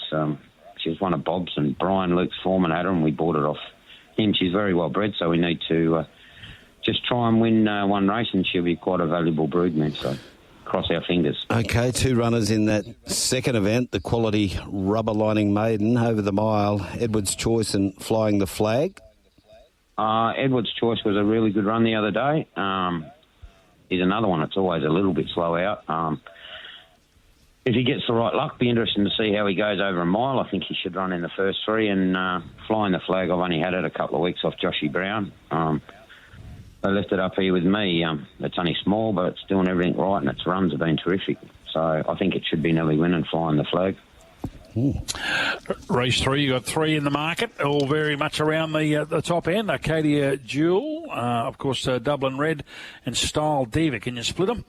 She's one of Bob's, and Brian Luke's foreman had her, and we bought it off him. She's very well bred, so we need to just try and win one race, and she'll be quite a valuable broodmare. So cross our fingers. Okay, two runners in that second event, the Quality Rubber Lining Maiden over the mile, Edward's Choice and Flying the Flag. Edward's Choice was a really good run the other day. He's another one that's always a little bit slow out. If he gets the right luck, be interesting to see how he goes over a mile. I think he should run in the first three. And Flying the Flag, I've only had it a couple of weeks off Joshy Brown. They left it up here with me. It's only small, but it's doing everything right, and its runs have been terrific. So I think it should be nearly winning Flying the Flag. Race 3, you got three in the market, all very much around the top end. Arcadia Jewel, of course, Dublin Red and Style Diva. Can you split them?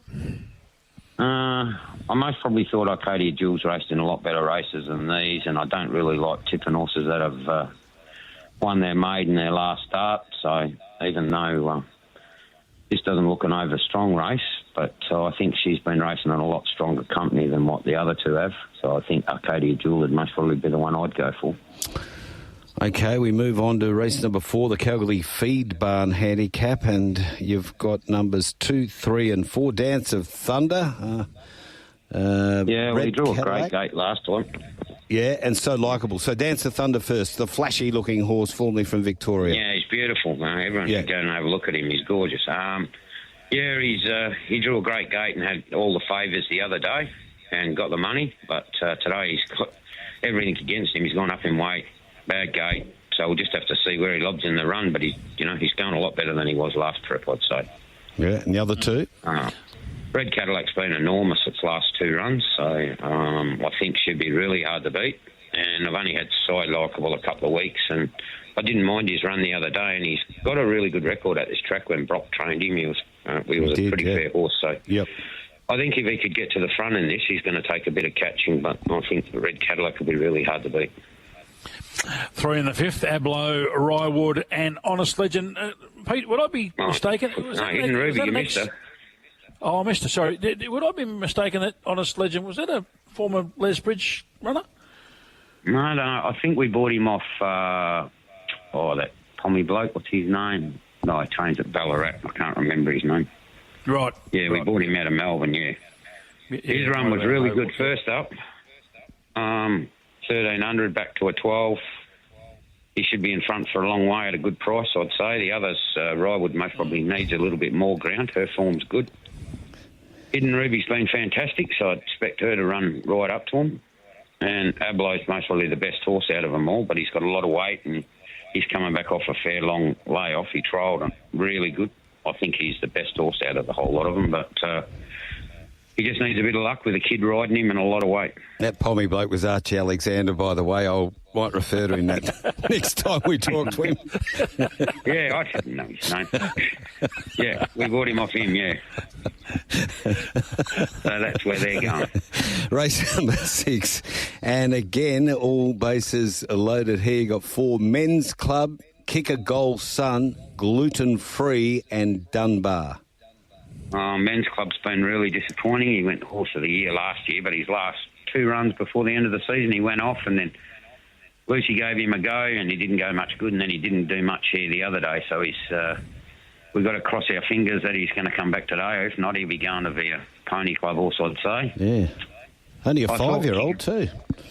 I most probably thought Arcadia Jewel's raced in a lot better races than these, and I don't really like tipping horses that have won their maiden their last start. So even though this doesn't look an over-strong race, but I think she's been racing in a lot stronger company than what the other two have. So I think Arcadia Jewel would most probably be the one I'd go for. Okay, we move on to race number 4, the Calgary Feed Barn Handicap, and you've got numbers 2, 3 and 4, Dance of Thunder. We drew a Cadillac. great gate last time. Yeah, and so likeable. So Dance the Thunder first, the flashy-looking horse formerly from Victoria. Yeah, he's beautiful. Everyone should go and have a look at him. He's gorgeous. He drew a great gate and had all the favours the other day and got the money. But today he's got everything against him. He's gone up in weight, bad gate. So we'll just have to see where he lobs in the run. But he's going a lot better than he was last trip, I'd say. Yeah, and the other two? Red Cadillac's been enormous its last 2 runs, so I think should be really hard to beat. And I've only had side likeable a couple of weeks, and I didn't mind his run the other day, and he's got a really good record at this track. When Brock trained him, he was a pretty fair horse. So I think if he could get to the front in this, he's going to take a bit of catching, but I think the Red Cadillac will be really hard to beat. 3 in the 5th, Abloh, Ryewood and Honest Legend. Pete, would I be mistaken? No, Hidden Ruby, you missed her. Oh, I missed her, sorry. Would I be mistaken that Honest Legend, was that a former Lesbridge runner? No, I think we bought him off, that Tommy bloke, what's his name? No, I changed it, Ballarat, I can't remember his name. Right. Yeah, we bought him out of Melbourne, His run was really good first up. 1,300 back to a 12. He should be in front for a long way at a good price, I'd say. The others, Ryewood most probably needs a little bit more ground. Her form's good. Hidden Ruby's been fantastic, so I'd expect her to run right up to him. And Abloh's most probably the best horse out of them all, but he's got a lot of weight and he's coming back off a fair long layoff. He trialled him really good. I think he's the best horse out of the whole lot of them, but he just needs a bit of luck with a kid riding him and a lot of weight. That Pommy bloke was Archie Alexander, by the way. I might refer to him that next time we talk to him. Yeah, I didn't know his name. Yeah, we bought him off him, So that's where they're going. Race number 6. And again, all bases are loaded here. You got 4 Men's Club, Kick a Goal Sun, Gluten Free and Dunbar. Men's Club's been really disappointing. He went Horse of the Year last year, but his last 2 runs before the end of the season, he went off, and then Lucy gave him a go, and he didn't go much good, and then he didn't do much here the other day. So we've got to cross our fingers that he's going to come back today. If not, he'll be going to be a Pony Club horse, I'd say. Yeah. Only a 5-year-old too.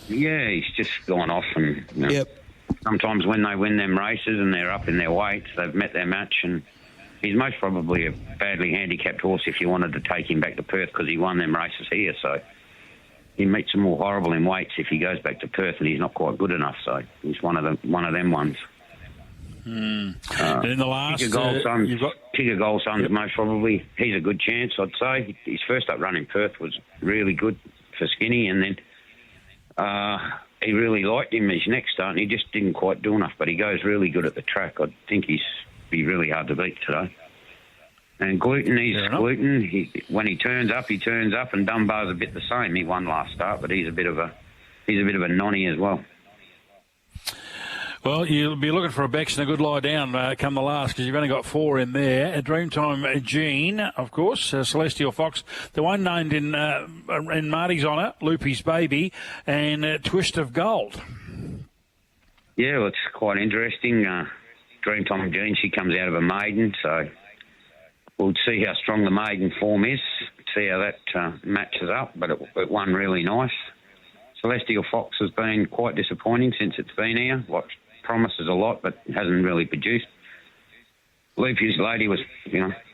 Yeah, he's just gone off, and sometimes when they win them races and they're up in their weights, they've met their match, and he's most probably a badly handicapped horse if you wanted to take him back to Perth, because he won them races here. So he meets them all horrible in weights if he goes back to Perth, and he's not quite good enough. So he's one of them ones. And in the last, Kick a Goal Sun's most probably, he's a good chance, I'd say. His first up run in Perth was really good for Skinny, and then he really liked him his next start, and he just didn't quite do enough, but he goes really good at the track. I think he's be really hard to beat today. And Gluten, when he turns up, and Dunbar's a bit the same. He won last start, but he's a bit of a nonny as well. Well, you'll be looking for a Bex and a good lie down come the last, because you've only got 4 in there. Dreamtime Jean, of course, Celestial Fox, the one named in Marty's honour, Loopy's Baby, and Twist of Gold. Yeah, well, it's quite interesting. Dreamtime Jean, she comes out of a maiden, so we'll see how strong the maiden form is, see how that matches up, but it won really nice. Celestial Fox has been quite disappointing since it's been here. Promises a lot, but hasn't really produced. Loopy's Lady was,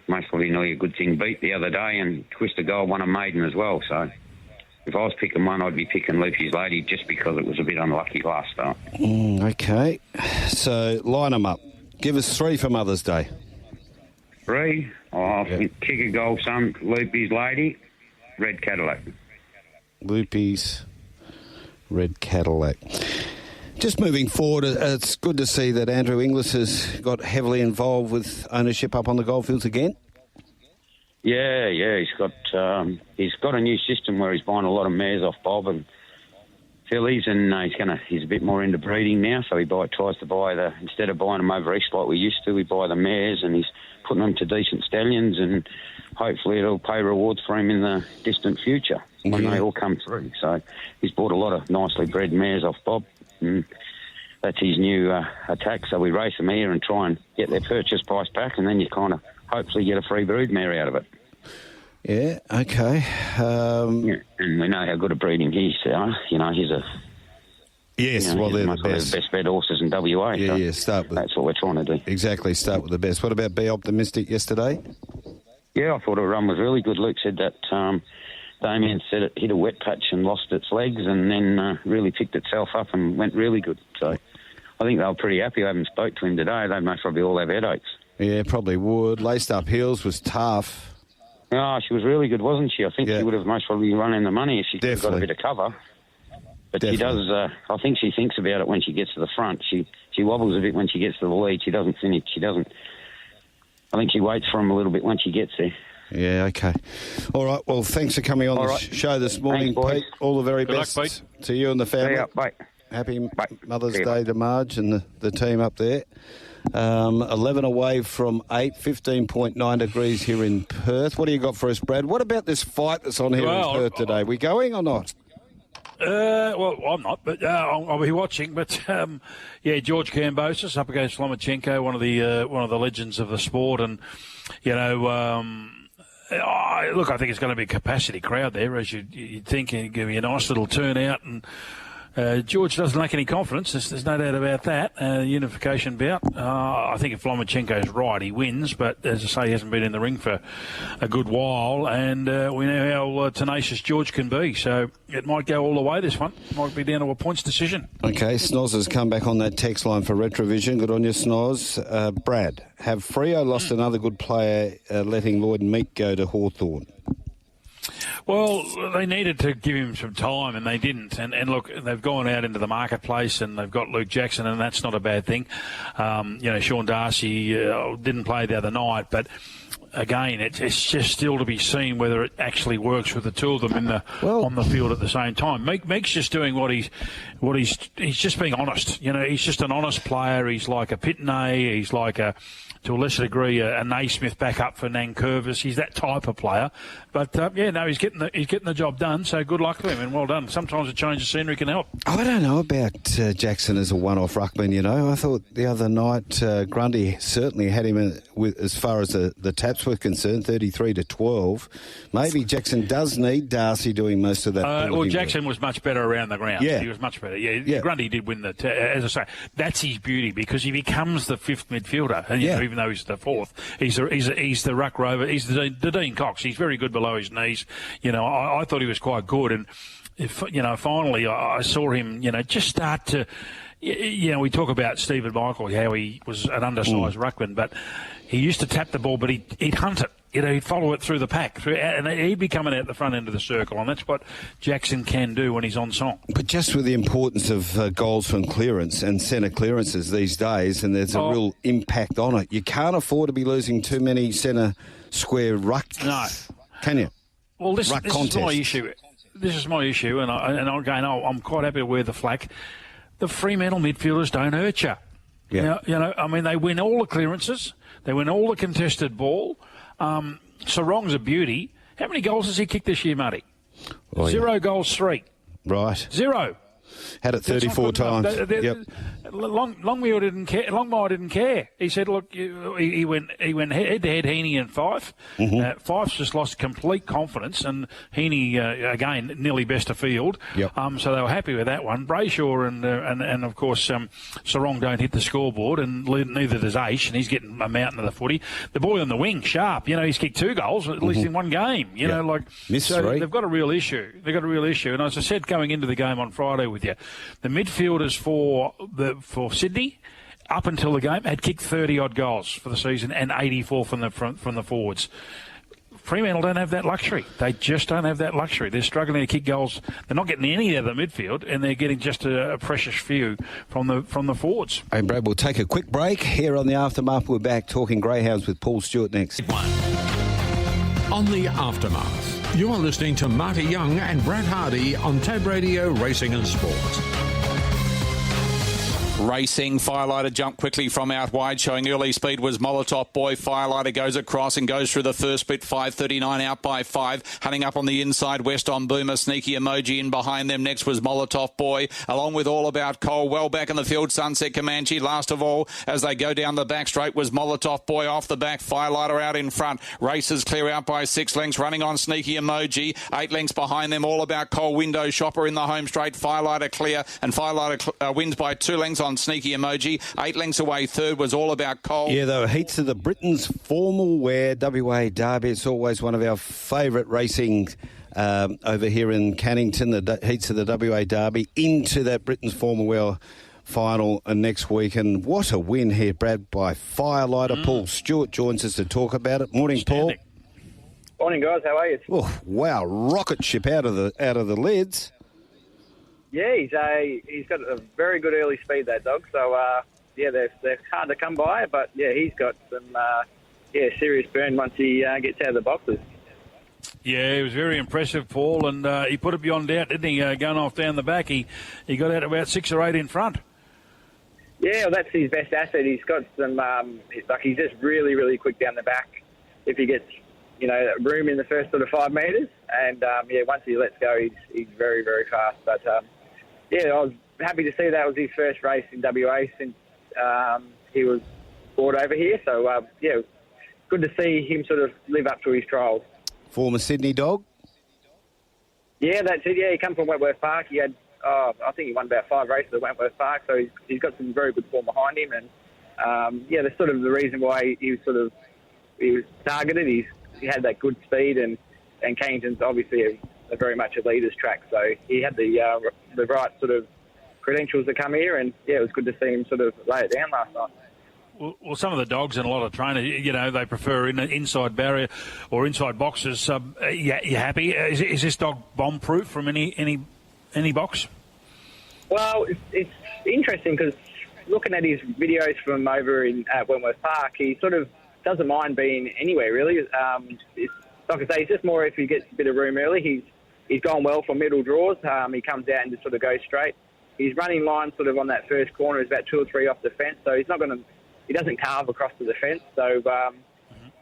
most probably nearly a good thing beat the other day, and Twist of Gold won a maiden as well, so if I was picking one, I'd be picking Loopy's Lady just because it was a bit unlucky last start. Okay, so line them up. Give us 3 for Mother's Day. 3? Kick a Goal Sun, Loopy's Lady, Red Cadillac. Loopy's Red Cadillac. Just moving forward, it's good to see that Andrew Inglis has got heavily involved with ownership up on the goldfields again. Yeah, he's got a new system where he's buying a lot of mares off Bob and fillies, and he's a bit more into breeding now. So he tries to buy instead of buying them over east like we used to, we buy the mares, and he's putting them to decent stallions, and hopefully it'll pay rewards for him in the distant future when they all come through. So he's bought a lot of nicely bred mares off Bob. And that's his new attack. So we race them here and try and get their purchase price back, and then you kind of hopefully get a free brood mare out of it. Yeah, okay. And we know how good a breeding he's. He's Yes, well, they're the best. Best bred horses in WA. Yeah, start with. That's what we're trying to do. Exactly, start with the best. What about Be Optimistic yesterday? Yeah, I thought her run was really good. Luke said that Damien said it hit a wet patch and lost its legs and then really picked itself up and went really good. So I think they were pretty happy. I haven't spoke to him today. They most probably all have headaches. Yeah, probably would. Laced Up Heels was tough. Oh, she was really good, wasn't she? I think she would have most probably run in the money if she could have got a bit of cover. But she does, I think she thinks about it when she gets to the front. She wobbles a bit when she gets to the lead. She doesn't finish. I think she waits for him a little bit when she gets there. Yeah, okay. All right, well, thanks for coming on the show this morning, thanks, Pete. All the very best luck, to you and the family. See ya, bye. Happy Mother's Day to Marge and the team up there. 11 away from 8, 15.9 degrees here in Perth. What do you got for us, Brad? What about this fight that's on here in Perth today? We going or not? Well, I'm not, but I'll be watching. But George Kambosos up against Lomachenko, one of the legends of the sport, and look, I think it's going to be a capacity crowd there, as you'd think. It'll give you a nice little turnout, and George doesn't lack any confidence. There's no doubt about that. Unification bout. I think if Lomachenko's right, he wins. But as I say, he hasn't been in the ring for a good while, and we know how tenacious George can be. So it might go all the way, this one. Might be down to a points decision. Okay, Snoz has come back on that text line for Retrovision. Good on you, Snoz. Brad, have Freo lost another good player, letting Lloyd Meek go to Hawthorn? Well, they needed to give him some time, and they didn't. And look, they've gone out into the marketplace, and they've got Luke Jackson, and that's not a bad thing. Sean Darcy didn't play the other night, but again, it's just still to be seen whether it actually works with the two of them on the field at the same time. Meek's just doing he's just being honest. He's just an honest player. He's like a Pitney. He's like to a lesser degree, a Naismith back up for Nankervis. He's that type of player. But, he's getting the job done, so good luck to him, and well done. Sometimes a change of scenery can help. I don't know about Jackson as a one-off ruckman, I thought the other night Grundy certainly had him as far as the taps were concerned, 33-12. Maybe Jackson does need Darcy doing most of that. Jackson was much better around the ground. Yeah. He was much better. Yeah. Grundy did win as I say, that's his beauty, because he becomes the fifth midfielder, and even though he's the fourth, he's the ruck rover. He's the Dean Cox. He's very good below his knees. I thought he was quite good, and finally I saw him. Just start to. We talk about Stephen Michael, how he was an undersized ruckman, but he used to tap the ball, but he'd hunt it. He'd follow it through the pack, and he'd be coming out the front end of the circle, and that's what Jackson can do when he's on song. But just with the importance of goals from clearance and centre clearances these days, and there's a real impact on it, you can't afford to be losing too many centre square rucks. No. Can you? Well, this is my issue. This is my issue, and I'm quite happy to wear the flak. The Fremantle midfielders don't hurt you. Yeah. They win all the clearances. They win all the contested ball. Sarong's a beauty. How many goals has he kicked this year, Marty? 0 goals, 3. Right. 0. Had it 34 times. Yep. Longmire didn't care. He said, look, he went head-to-head, Heaney and Fife. Mm-hmm. Fife's just lost complete confidence, and Heaney, again, nearly best of field. Yep. So they were happy with that one. Brayshaw and of course, Sarong don't hit the scoreboard, and neither does Aish, and he's getting a mountain of the footy. The boy on the wing, Sharp, he's kicked 2 goals, at least in one game. Missed 3. They've got a real issue. And as I said, going into the game on Friday with you, the midfielders for Sydney, up until the game, had kicked 30-odd goals for the season and 84 from the forwards. Fremantle don't have that luxury. They just don't have that luxury. They're struggling to kick goals. They're not getting any out of the midfield, and they're getting just a precious few from the forwards. Hey, Brad, we'll take a quick break here on the Aftermath. We're back talking greyhounds with Paul Stuart next. On the Aftermath, you are listening to Marty Young and Brad Hardie on Tab Radio Racing and Sport. Racing, Firelighter jumped quickly from out wide, showing early speed was Molotov Boy. Firelighter goes across and goes through the first bit, 5.39 out by 5. Hunting up on the inside, West on Boomer, Sneaky Emoji in behind them. Next was Molotov Boy, along with All About Cole. Well back in the field, Sunset Comanche. Last of all, as they go down the back straight, was Molotov Boy off the back. Firelighter out in front. Races clear out by 6 lengths, running on Sneaky Emoji. 8 lengths behind them, All About Cole. Window Shopper in the home straight. Firelighter clear, and Firelighter wins by 2 lengths on Sneaky Emoji. 8 lengths away, third was All About Cole. Yeah, they were heats of the Britain's formal wear WA Derby. It's always one of our favourite racing over here in Cannington, the heats of the WA Derby, into that Britain's formal wear final next week. And what a win here, Brad, by Firelighter. Paul Stuart joins us to talk about it. Morning, Paul. Morning, guys. How are you? Oh, wow, rocket ship out of the leads. Yeah, he's got a very good early speed, that dog. So they're hard to come by, but yeah, he's got some serious burn once he gets out of the boxes. Yeah, he was very impressive, Paul, and he put it beyond doubt, didn't he? Going off down the back, he got out about 6 or 8 in front. Yeah, well, that's his best asset. He's got some he's just really, really quick down the back. If he gets room in the first sort of 5 metres, and once he lets go, he's very, very fast. But I was happy to see that was his first race in WA since he was brought over here. So good to see him sort of live up to his trials. Former Sydney dog? Yeah, that's it. Yeah, he come from Wentworth Park. He had, I think he won about 5 races at Wentworth Park, so he's got some very good form behind him. And that's sort of the reason why he was targeted. He had that good speed, and Cannington's obviously a very much a leader's track, so he had the right sort of credentials to come here, and it was good to see him sort of lay it down last night. Well, some of the dogs and a lot of trainers, they prefer inside barrier or inside boxes. You happy? Is this dog bomb-proof from any box? Well, it's interesting because looking at his videos from over at Wentworth Park, he sort of doesn't mind being anywhere, really. Like I say, it's just more if he gets a bit of room early. He's gone well for middle draws. He comes out and just sort of goes straight. His running line sort of on that first corner is about 2 or 3 off the fence, so he doesn't carve across to the fence. So,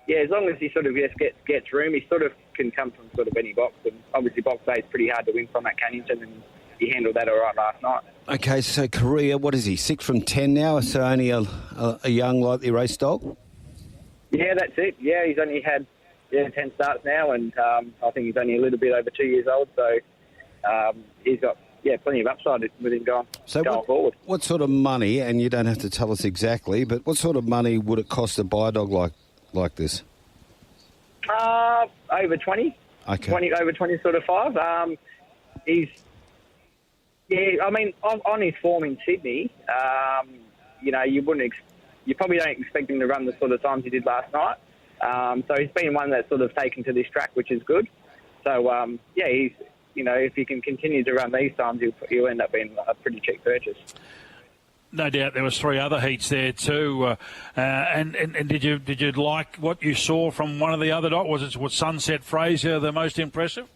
as long as he sort of gets room, he sort of can come from sort of any box. And obviously box A is pretty hard to win from at Cannington, and he handled that all right last night. Okay, so career, what is he, 6 from 10 now? So only a young, lightly raced dog? Yeah, that's it. Yeah, he's only had 10 starts now, and I think he's only a little bit over 2 years old. So he's got plenty of upside with him going forward. What sort of money, and you don't have to tell us exactly, but what sort of money would it cost to buy a dog like this? Over 20. Okay. Over 20 sort of 5. On his form in Sydney, you probably don't expect him to run the sort of times he did last night. So he's been one that's sort of taken to this track, which is good. So, he's, if he can continue to run these times, he'll end up being a pretty cheap purchase. No doubt there was 3 other heats there too. And did you like what you saw from one of the other dogs? Was Sunset Fraser the most impressive?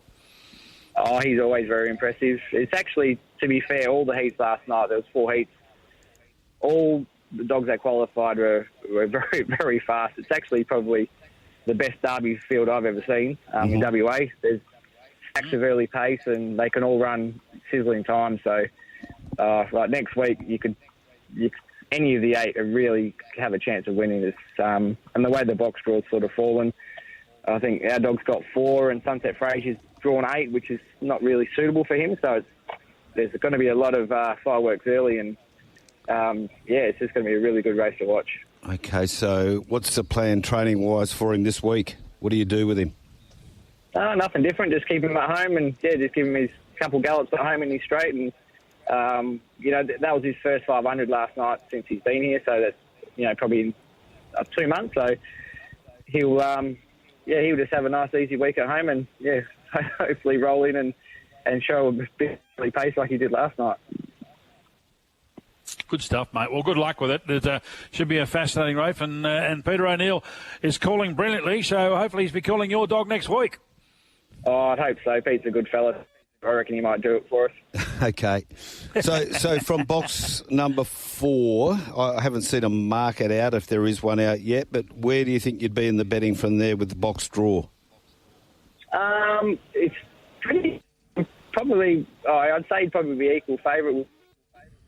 Oh, he's always very impressive. It's actually, to be fair, all the heats last night, there was 4 heats. All the dogs that qualified were very, very fast. It's actually probably the best Derby field I've ever seen in WA. There's stacks of early pace, and they can all run sizzling time. So, like next week, any of the 8 really have a chance of winning this. And the way the box draw's sort of fallen, I think our dog's got 4, and Sunset Fraser's drawn 8, which is not really suitable for him. So there's going to be a lot of fireworks early, and it's just going to be a really good race to watch. Okay, so what's the plan training-wise for him this week? What do you do with him? Nothing different. Just keep him at home, and just give him his couple gallops at home in his straight. And that was his first 500 last night since he's been here. So that's probably in 2 months. So he'll just have a nice easy week at home, and hopefully roll in and show a bit of pace like he did last night. Good stuff, mate. Well, good luck with it. It should be a fascinating race, and Peter O'Neill is calling brilliantly, so hopefully he'll be calling your dog next week. Oh, I'd hope so. Pete's a good fella. I reckon he might do it for us. Okay. So from box number 4, I haven't seen a market out if there is one out yet, but where do you think you'd be in the betting from there with the box draw? It's pretty, probably, I'd say he'd probably be equal favourite.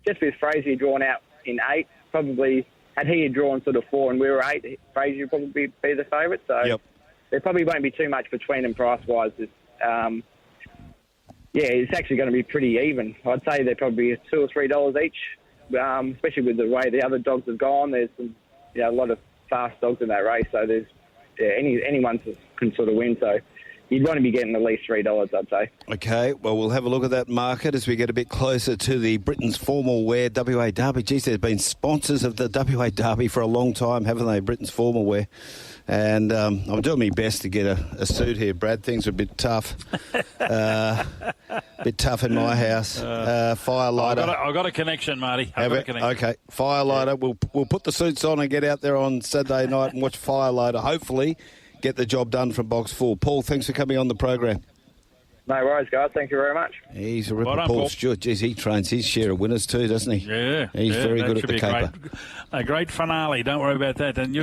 Just with Frazier drawn out in 8, probably, had he had drawn sort of 4 and we were 8, Frazier would probably be the favourite. So there probably won't be too much between them price-wise. It's actually going to be pretty even. I'd say they're probably $2 or $3 each, especially with the way the other dogs have gone. There's some, a lot of fast dogs in that race, so there's anyone can sort of win. So you'd want to be getting at least $3, I'd say. Okay, well, we'll have a look at that market as we get a bit closer to the Britain's Formal Wear WA Derby. Geez, they've been sponsors of the WA Derby for a long time, haven't they, Britain's Formal Wear? And I'm doing my best to get a suit here, Brad. Things are a bit tough. Bit tough in my house. Firelighter. I've got a connection, Marty. Okay, Firelighter. We'll put the suits on and get out there on Saturday night and watch Firelighter. Hopefully get the job done from box 4. Paul, thanks for coming on the program. No worries, guys. Thank you very much. He's a ripper, Paul Stuart. Geez, he trains his share of winners too, doesn't he? Yeah. He's very good at the caper. A great finale. Don't worry about that. And you